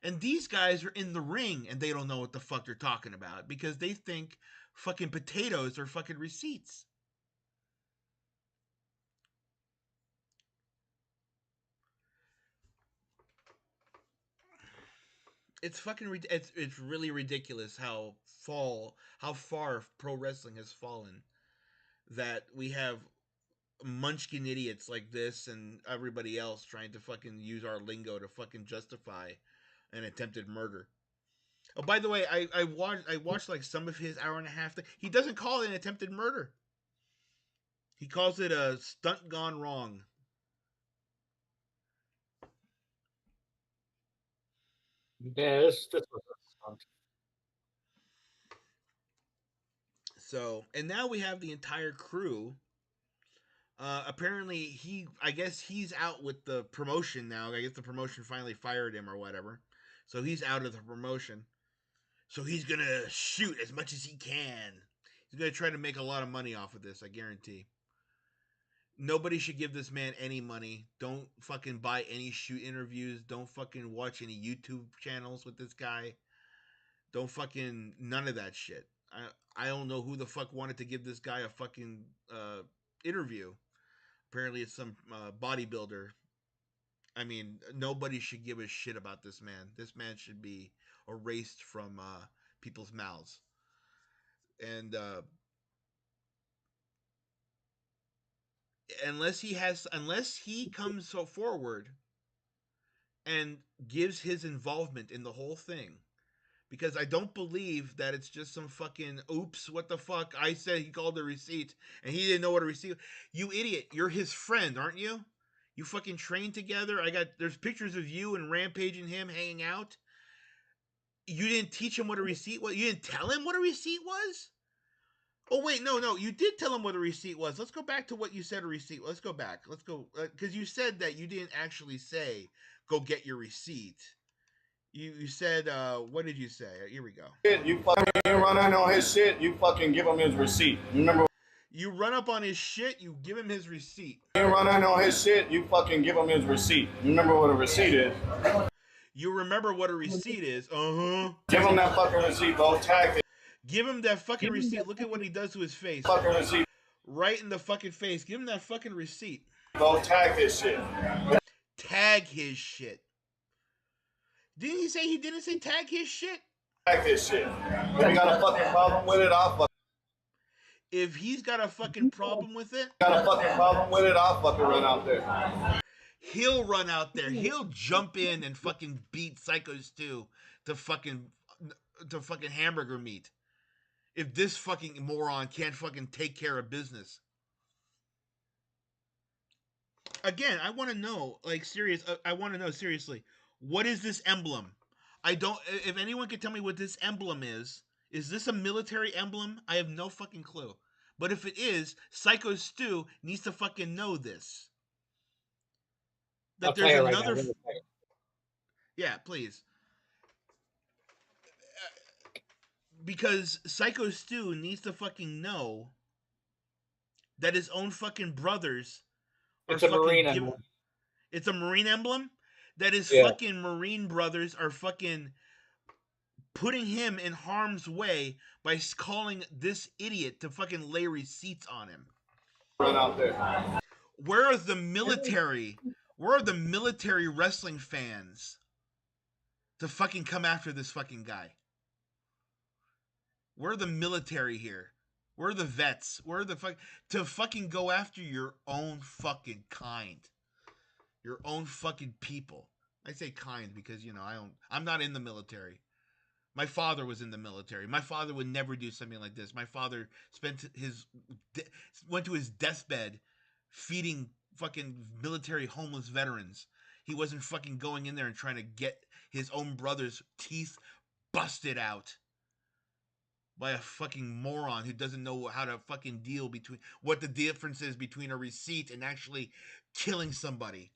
C: And these guys are in the ring and they don't know what the fuck they're talking about because they think fucking potatoes are fucking receipts. It's fucking it's really ridiculous how far pro wrestling has fallen, that we have munchkin idiots like this and everybody else trying to fucking use our lingo to fucking justify an attempted murder. Oh, by the way, I watched like some of his hour and a half thing. He doesn't call it an attempted murder. He calls it a stunt gone wrong.
D: Yeah, this was a stunt.
C: So, and now we have the entire crew. Apparently, I guess he's out with the promotion now. I guess the promotion finally fired him or whatever. So he's out of the promotion. So he's going to shoot as much as he can. He's going to try to make a lot of money off of this, I guarantee. Nobody should give this man any money. Don't fucking buy any shoot interviews. Don't fucking watch any YouTube channels with this guy. Don't fucking none of that shit. I don't know who the fuck wanted to give this guy a fucking interview. Apparently it's some bodybuilder. I mean, nobody should give a shit about this man. This man should be erased from people's mouths. And unless he comes so forward and gives his involvement in the whole thing, because I don't believe that it's just some fucking oops, what the fuck, I said he called the receipt and he didn't know what a receipt. You idiot, you're his friend, aren't you? You fucking trained together. There's pictures of you and Rampage and him hanging out. You didn't teach him what a receipt was? You didn't tell him what a receipt was? Oh, wait, no, you did tell him what a receipt was. Let's go back to what you said a receipt. Let's go back. Let's go, because you said that you didn't actually say, go get your receipt. You said, what did you say? Here we go.
M: You fucking run on his shit, you fucking give him his receipt. Remember?
C: You run up on his shit, you give him his receipt.
M: You run on his shit, you fucking give him his receipt. Remember what a receipt is?
C: You remember what a receipt is? Uh-huh.
M: Give him that fucking receipt, bro. Tag it.
C: Give him that fucking receipt. Look at what he does to his face.
M: Fucking receipt.
C: Right in the fucking face. Give him that fucking receipt.
M: Bro, tag this shit.
C: Tag his shit. Didn't he say he didn't say tag his shit?
M: Tag this shit. If you got a fucking problem with it, I'll fucking.
C: If he's got a fucking problem with it,
M: I'll fucking run out there.
C: He'll run out there. He'll jump in and fucking beat Psycho Stu to fucking hamburger meat. If this fucking moron can't fucking take care of business. Again, I want to know, I want to know seriously, what is this emblem? If anyone can tell me what this emblem is this a military emblem? I have no fucking clue. But if it is, Psycho Stu needs to fucking know this. That
D: I'll
C: there's
D: tell you right
C: another.
D: now.
C: Yeah, please. Because Psycho Stu needs to fucking know that his own fucking brothers are
D: It's a
C: fucking
D: Marine
C: giving.
D: emblem.
C: It's a Marine emblem? That his
D: Yeah.
C: fucking Marine brothers are fucking putting him in harm's way by calling this idiot to fucking lay receipts on him.
M: Run out there.
C: Where are the military? Where are the military wrestling fans to fucking come after this fucking guy? Where are the military here? Where are the vets? Where are the to fucking go after your own fucking kind? Your own fucking people. I say kind because, you know, I'm not in the military. My father was in the military. My father would never do something like this. My father went to his deathbed feeding fucking military homeless veterans. He wasn't fucking going in there and trying to get his own brother's teeth busted out by a fucking moron who doesn't know how to fucking deal between what the difference is between a receipt and actually killing somebody.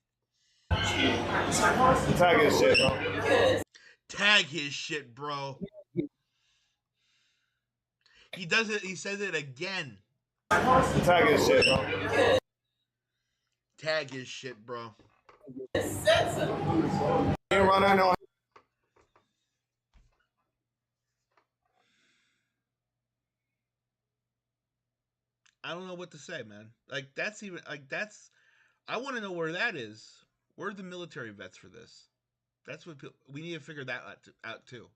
M: Tag his shit, bro.
C: Tag his shit, bro. He does it. He says it again.
M: Tag his shit, bro.
C: Tag his shit, bro.
M: You run out no.
C: I don't know what to say, man. Like that's even like that's. I want to know where that is. Where are the military vets for this? That's what we need to figure that out too.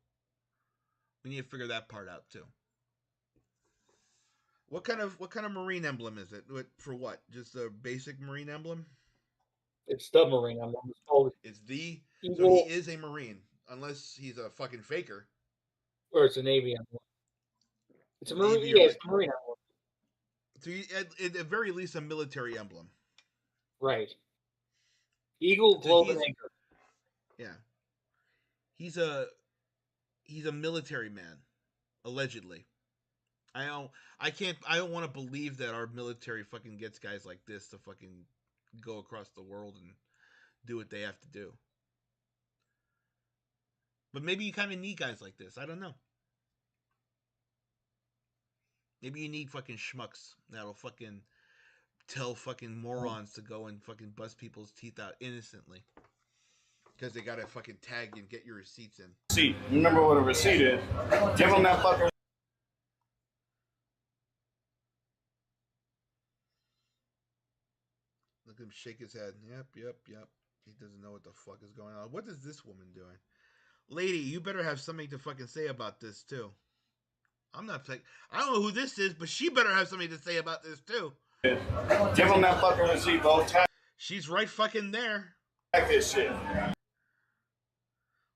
C: We need to figure that part out too. What kind of Marine emblem is it? For what? Just a basic Marine emblem?
D: It's the Marine emblem. It's called.
C: It's the.
D: Eagle,
C: so he is a Marine, unless he's a fucking faker.
D: Or it's a Navy emblem. It's a Marine.
C: Navy
D: Yeah, it's a Marine emblem.
C: So at the very least, a military emblem.
D: Right. Eagle, globe, and anchor.
C: Yeah. He's a military man, allegedly. I don't want to believe that our military fucking gets guys like this to fucking go across the world and do what they have to do. But maybe you kind of need guys like this. I don't know. Maybe you need fucking schmucks that'll fucking tell fucking morons to go and fucking bust people's teeth out innocently. Because they gotta fucking tag and get your receipts in.
M: Receipt. You remember what a receipt is? Give them that fucker.
C: Look at him shake his head. Yep. He doesn't know what the fuck is going on. What is this woman doing? Lady, you better have something to fucking say about this too. I'm not saying I don't know who this is, but she better have something to say about this too.
M: Give them that fucking receipt, bro.
C: She's right fucking there.
M: Tag this shit.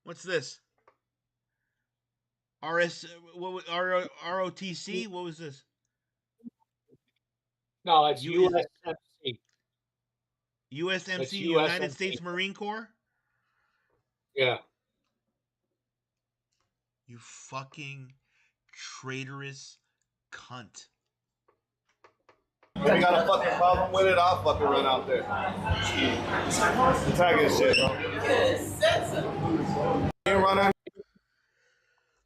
C: What's this? ROTC? What was this?
D: No, it's USMC.
C: USMC, United States Marine Corps?
D: Yeah.
C: You fucking traitorous cunt.
M: You ain't got a fucking problem with it, I'll fucking run out there. Tag his shit, bro. You run out.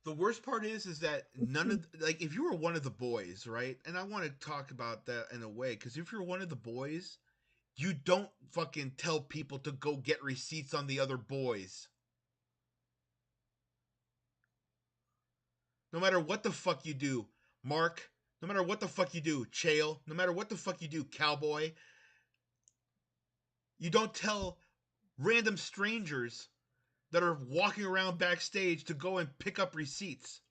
C: The worst part is that none of like if you were one of the boys, right? And I want to talk about that in a way because if you're one of the boys, you don't fucking tell people to go get receipts on the other boys. No matter what the fuck you do, Mark, no matter what the fuck you do, Chael, no matter what the fuck you do, Cowboy, you don't tell random strangers that are walking around backstage to go and pick up receipts.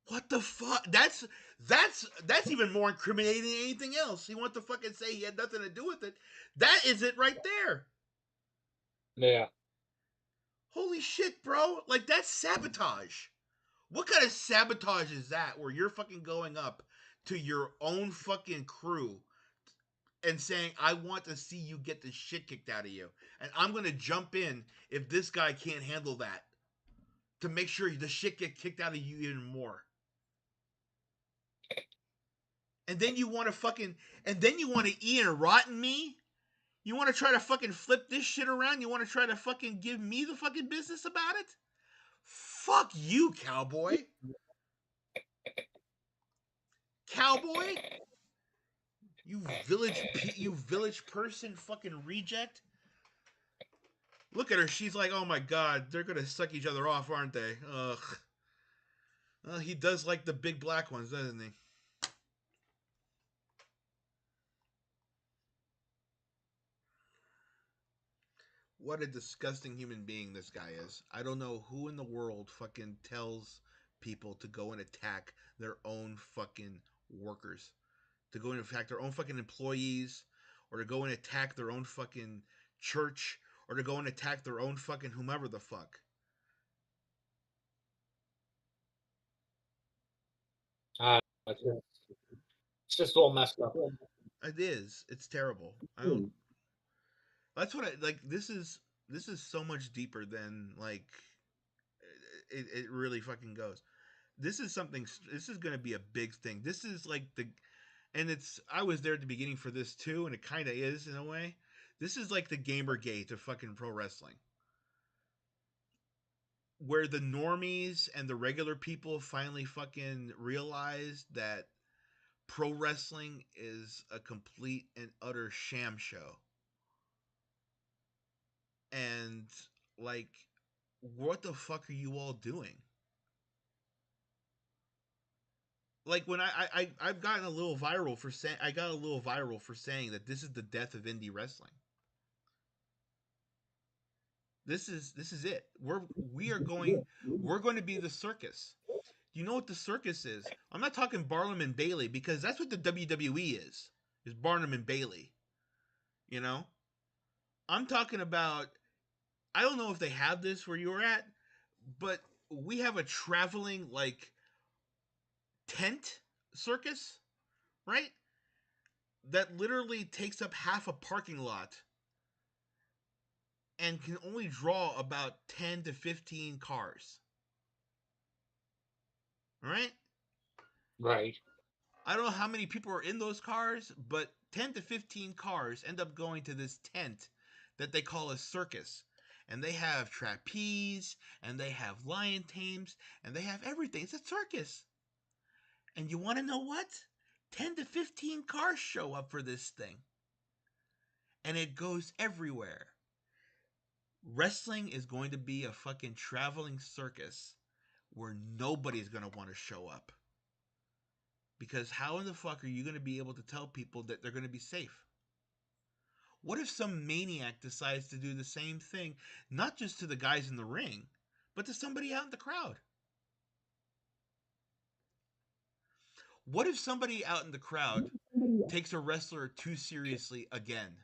C: What the fuck? That's even more incriminating than anything else. He wants to fucking say he had nothing to do with it. That is it right there.
D: Yeah.
C: Holy shit, bro. Like, that's sabotage. What kind of sabotage is that where you're fucking going up to your own fucking crew and saying, I want to see you get the shit kicked out of you. And I'm going to jump in if this guy can't handle that. to make sure the shit get kicked out of you even more. And then you want to Ian Rotten me? You want to try to fucking flip this shit around? You want to try to fucking give me the fucking business about it? Fuck you, cowboy. Cowboy? You village person fucking reject. Look at her. She's like, oh my god, they're gonna suck each other off, aren't they? Ugh. Well, he does like the big black ones, doesn't he? What a disgusting human being this guy is. I don't know who in the world fucking tells people to go and attack their own fucking workers. To go and attack their own fucking employees, or to go and attack their own fucking church, or to go and attack their own fucking whomever the fuck.
D: It's just all messed up.
C: It is. It's terrible. I don't. That's what I like. This is so much deeper than like it really fucking goes. This is something. This is going to be a big thing. This is like and it's. I was there at the beginning for this too, and it kind of is in a way. This is like the Gamergate of fucking pro wrestling, where the normies and the regular people finally fucking realized that pro wrestling is a complete and utter sham show. And like, what the fuck are you all doing? Like when I've gotten a little viral for saying saying that this is the death of indie wrestling. This is it. We're going to be the circus. Do you know what the circus is? I'm not talking Barnum and Bailey, because that's what the WWE is Barnum and Bailey. You know? I'm talking about, I don't know if they have this where you're at, but we have a traveling like tent circus, right? That literally takes up half a parking lot and can only draw about 10 to 15 cars. All right?
D: Right.
C: I don't know how many people are in those cars, but 10 to 15 cars end up going to this tent that they call a circus. And they have trapeze, and they have lion tames, and they have everything. It's a circus. And you want to know what? 10 to 15 cars show up for this thing. And it goes everywhere. Wrestling is going to be a fucking traveling circus where nobody's going to want to show up. Because how in the fuck are you going to be able to tell people that they're going to be safe? What if some maniac decides to do the same thing, not just to the guys in the ring, but to somebody out in the crowd? What if somebody out in the crowd takes a wrestler too seriously again?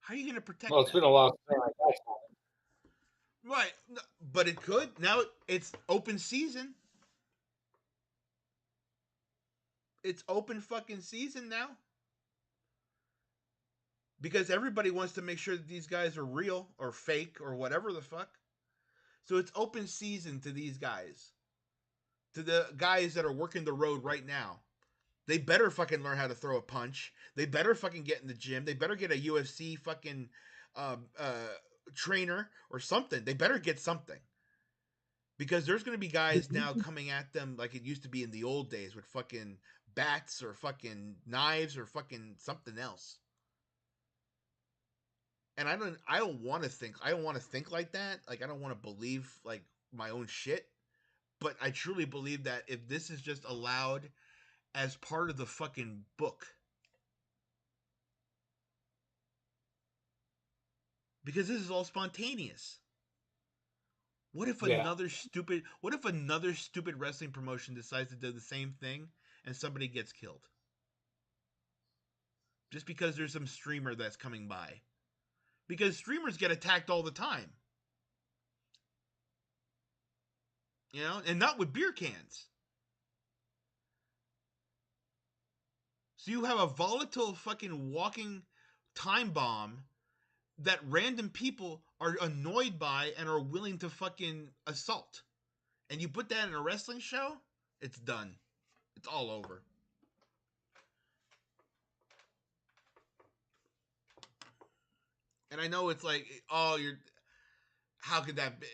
C: How are you going to protect
D: Well, it's
C: them?
D: been a long time.
C: Right, but it could. Now it's open season. It's open fucking season now. Because everybody wants to make sure that these guys are real or fake or whatever the fuck. So it's open season to these guys. To the guys that are working the road right now. They better fucking learn how to throw a punch. They better fucking get in the gym. They better get a UFC fucking trainer or something. They better get something. Because there's going to be guys now coming at them like it used to be in the old days with fucking bats or fucking knives or fucking something else. And I don't want to think like that. Like, I don't want to believe like my own shit. But I truly believe that if this is just allowed as part of the fucking book, because this is all spontaneous. What if another stupid wrestling promotion decides to do the same thing and somebody gets killed? Just because there's some streamer that's coming by. Because streamers get attacked all the time. You know, and not with beer cans. So you have a volatile fucking walking time bomb that random people are annoyed by and are willing to fucking assault. And you put that in a wrestling show, it's done. It's all over. And I know it's like, oh, how could that be?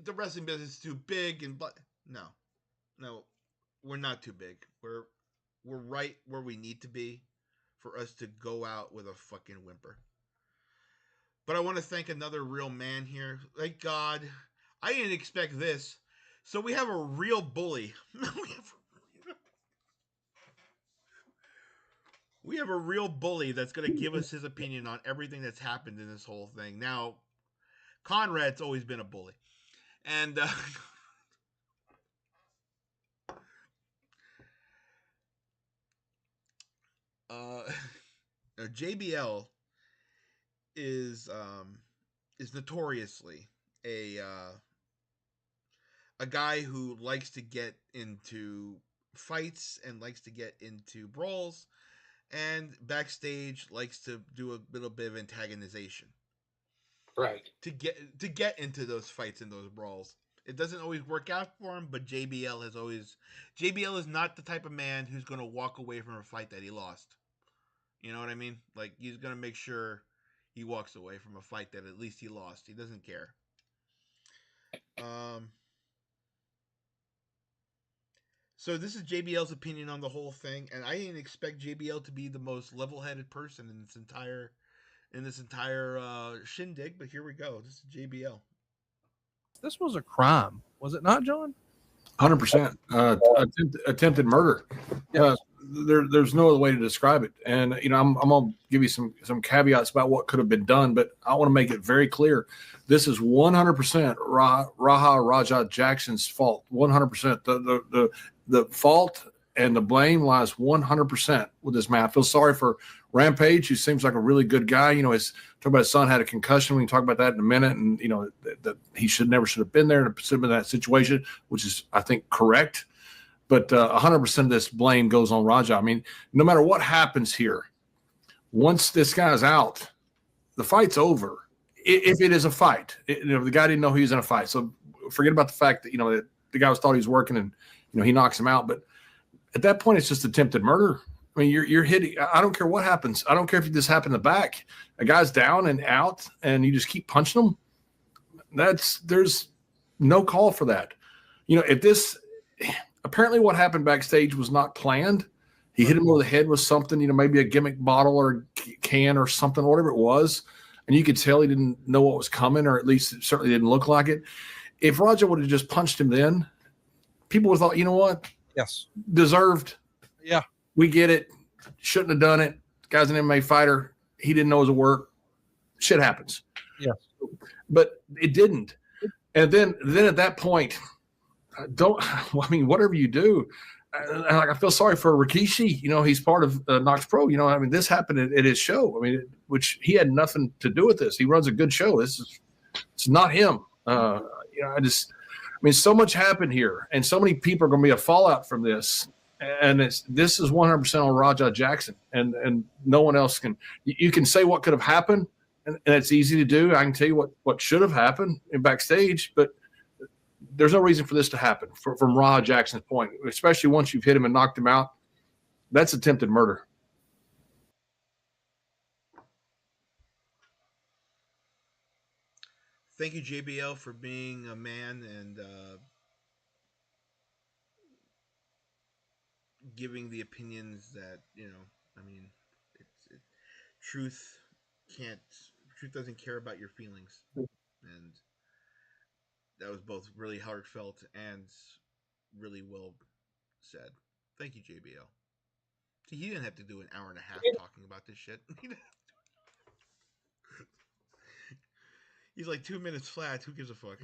C: The wrestling business is too big, and but no, we're not too big. We're right where we need to be for us to go out with a fucking whimper. But I want to thank another real man here. Thank God, I didn't expect this. So we have a real bully. We have a real bully that's going to give us his opinion on everything that's happened in this whole thing. Now, Conrad's always been a bully. And JBL is notoriously a guy who likes to get into fights and likes to get into brawls, and backstage likes to do a little bit of antagonization.
D: Right.
C: To get into those fights and those brawls. It doesn't always work out for him, but JBL is not the type of man who's going to walk away from a fight that he lost. You know what I mean? Like, he's going to make sure he walks away from a fight that at least he lost. He doesn't care. So this is JBL's opinion on the whole thing, and I didn't expect JBL to be the most level-headed person in this entire shindig, but here we go. This is JBL.
N: This was a crime, was it not, John?
O: 100%. Attempted murder. There's no other way to describe it. And I'm gonna give you some caveats about what could have been done, but I want to make it very clear. This is 100% Raja Jackson's fault. 100%. The fault and the blame lies 100% with this man. I feel sorry for Rampage, who seems like a really good guy. His talk about his son had a concussion. We can talk about that in a minute, and that he should have been there to put him in that situation, which is, I think, correct. But 100% of this blame goes on Raja. I mean, no matter what happens here, once this guy's out, the fight's over. If it is a fight, the guy didn't know he was in a fight. So forget about the fact that the guy thought he was working, and he knocks him out. But at that point, it's just attempted murder. I mean, you're hitting. I don't care what happens. I don't care if this happened in the back. A guy's down and out, and you just keep punching him. There's no call for that. If this apparently what happened backstage was not planned. He hit him over the head with something, maybe a gimmick bottle or can or something, whatever it was, and you could tell he didn't know what was coming, or at least it certainly didn't look like it. If Raja would have just punched him then, people would have thought, you know what?
N: Yes.
O: Deserved.
N: Yeah.
O: We get it. Shouldn't have done it. Guy's an MMA fighter. He didn't know it was a work. Shit happens.
N: Yeah.
O: But it didn't. And then at that point, whatever you do, I feel sorry for Rikishi. He's part of Knox Pro. This happened at his show. Which he had nothing to do with this. He runs a good show. It's not him. So much happened here, and so many people are going to be a fallout from this. And this is 100% on Raja Jackson, and no one else can. You can say what could have happened, and it's easy to do. I can tell you what should have happened in backstage, but there's no reason for this to happen from Raja Jackson's point, especially once you've hit him and knocked him out. That's attempted murder.
C: Thank you, JBL, for being a man and giving the opinions that truth doesn't care about your feelings, and that was both really heartfelt and really well said. Thank you, JBL. See, he didn't have to do an hour and a half talking about this shit. He's like 2 minutes flat. Who gives a fuck?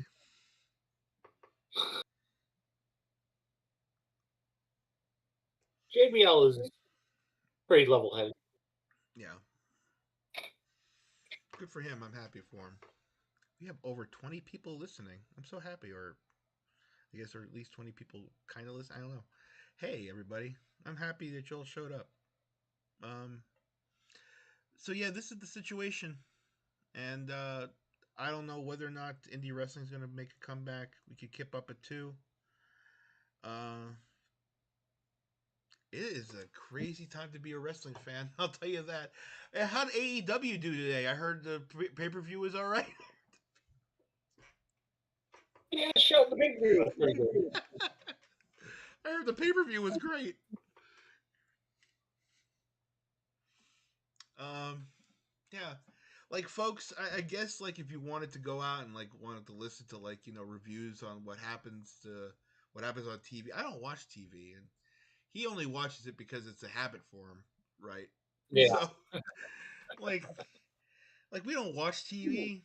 D: JBL is pretty level-headed.
C: Yeah. Good for him. I'm happy for him. We have over 20 people listening. I'm so happy. Or I guess there are at least 20 people kind of listen. I don't know. Hey, everybody. I'm happy that you all showed up. So yeah, this is the situation. And I don't know whether or not indie wrestling is going to make a comeback. We could keep up at 2. It is a crazy time to be a wrestling fan. I'll tell you that. How did AEW do today? I heard the pay-per-view was all right.
D: Yeah, show the pay-per-view was pretty good.
C: I heard the pay-per-view was great. Yeah. Like, folks, I guess, like, if you wanted to go out and, like, wanted to listen to, like, you know, reviews on what happens on TV. I don't watch TV, and he only watches it because it's a habit for him, right?
D: Yeah.
C: So, like we don't watch TV,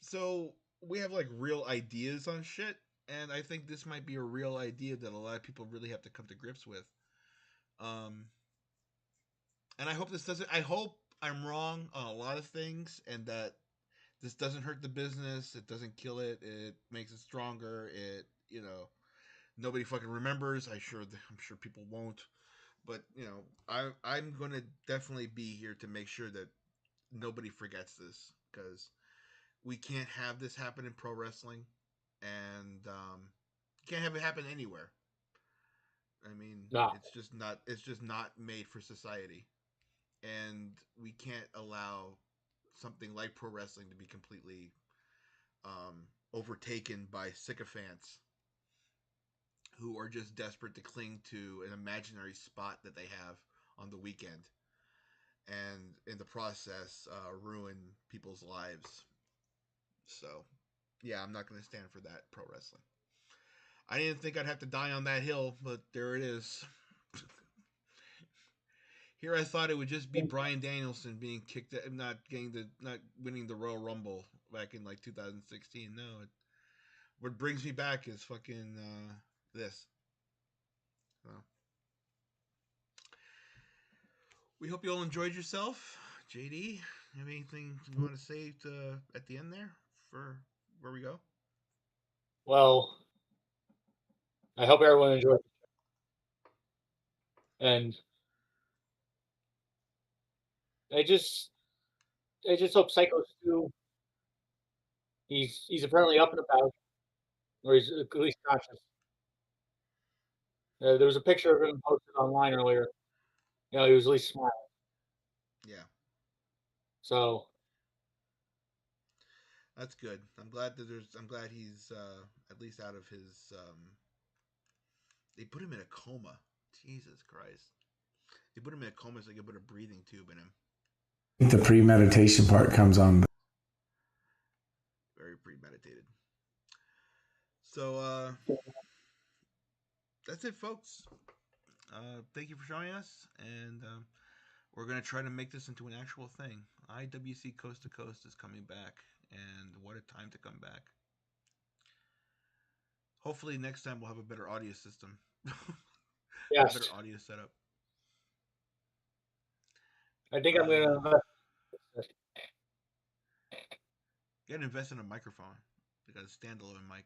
C: so we have, like, real ideas on shit, and I think this might be a real idea that a lot of people really have to come to grips with. And I hope this doesn't. I hope I'm wrong on a lot of things, and that this doesn't hurt the business. It doesn't kill it. It makes it stronger. It, you know, nobody fucking remembers. I'm sure people won't. But, you know, I'm gonna definitely be here to make sure that nobody forgets this, because we can't have this happen in pro wrestling, and you can't have it happen anywhere. I mean,
D: No.
C: it's just not made for society. And we can't allow something like pro wrestling to be completely overtaken by sycophants who are just desperate to cling to an imaginary spot that they have on the weekend, and in the process ruin people's lives. So, yeah, I'm not going to stand for that pro wrestling. I didn't think I'd have to die on that hill, but there it is. Here I thought it would just be Bryan Danielson being kicked, not winning the Royal Rumble back in like 2016. No, what brings me back is fucking this. So, we hope you all enjoyed yourself. JD, have anything you want to say at the end there for where we go?
D: Well, I hope everyone enjoyed it. And I just hope Psycho Stu, he's apparently up and about, or he's at least conscious. There was a picture of him posted online earlier. You know, he was at least smiling.
C: Yeah,
D: So
C: that's good. I'm glad he's at least out of his. They put him in a coma. Jesus Christ. They put him in a coma so they could put a breathing tube in him.
I: I think the premeditation part comes on.
C: Very premeditated. So that's it, folks. Thank you for joining us, and we're going to try to make this into an actual thing. IWC Coast to Coast is coming back, and what a time to come back. Hopefully next time we'll have a better audio system.
D: yes,
C: a better audio setup.
D: I think I'm going to...
C: You got to invest in a microphone. You got a standalone mic.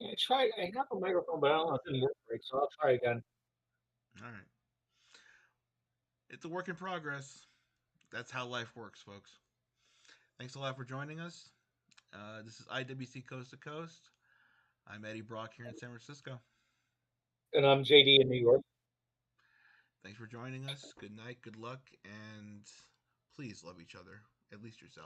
D: I tried. I have a microphone, but I don't know if it didn't work right, so I'll try again.
C: All right. It's a work in progress. That's how life works, folks. Thanks a lot for joining us. This is IWC Coast to Coast. I'm Eddie Brock here in San Francisco.
D: And I'm JD in New York.
C: Thanks for joining us. Good night, good luck, and please love each other, at least yourself.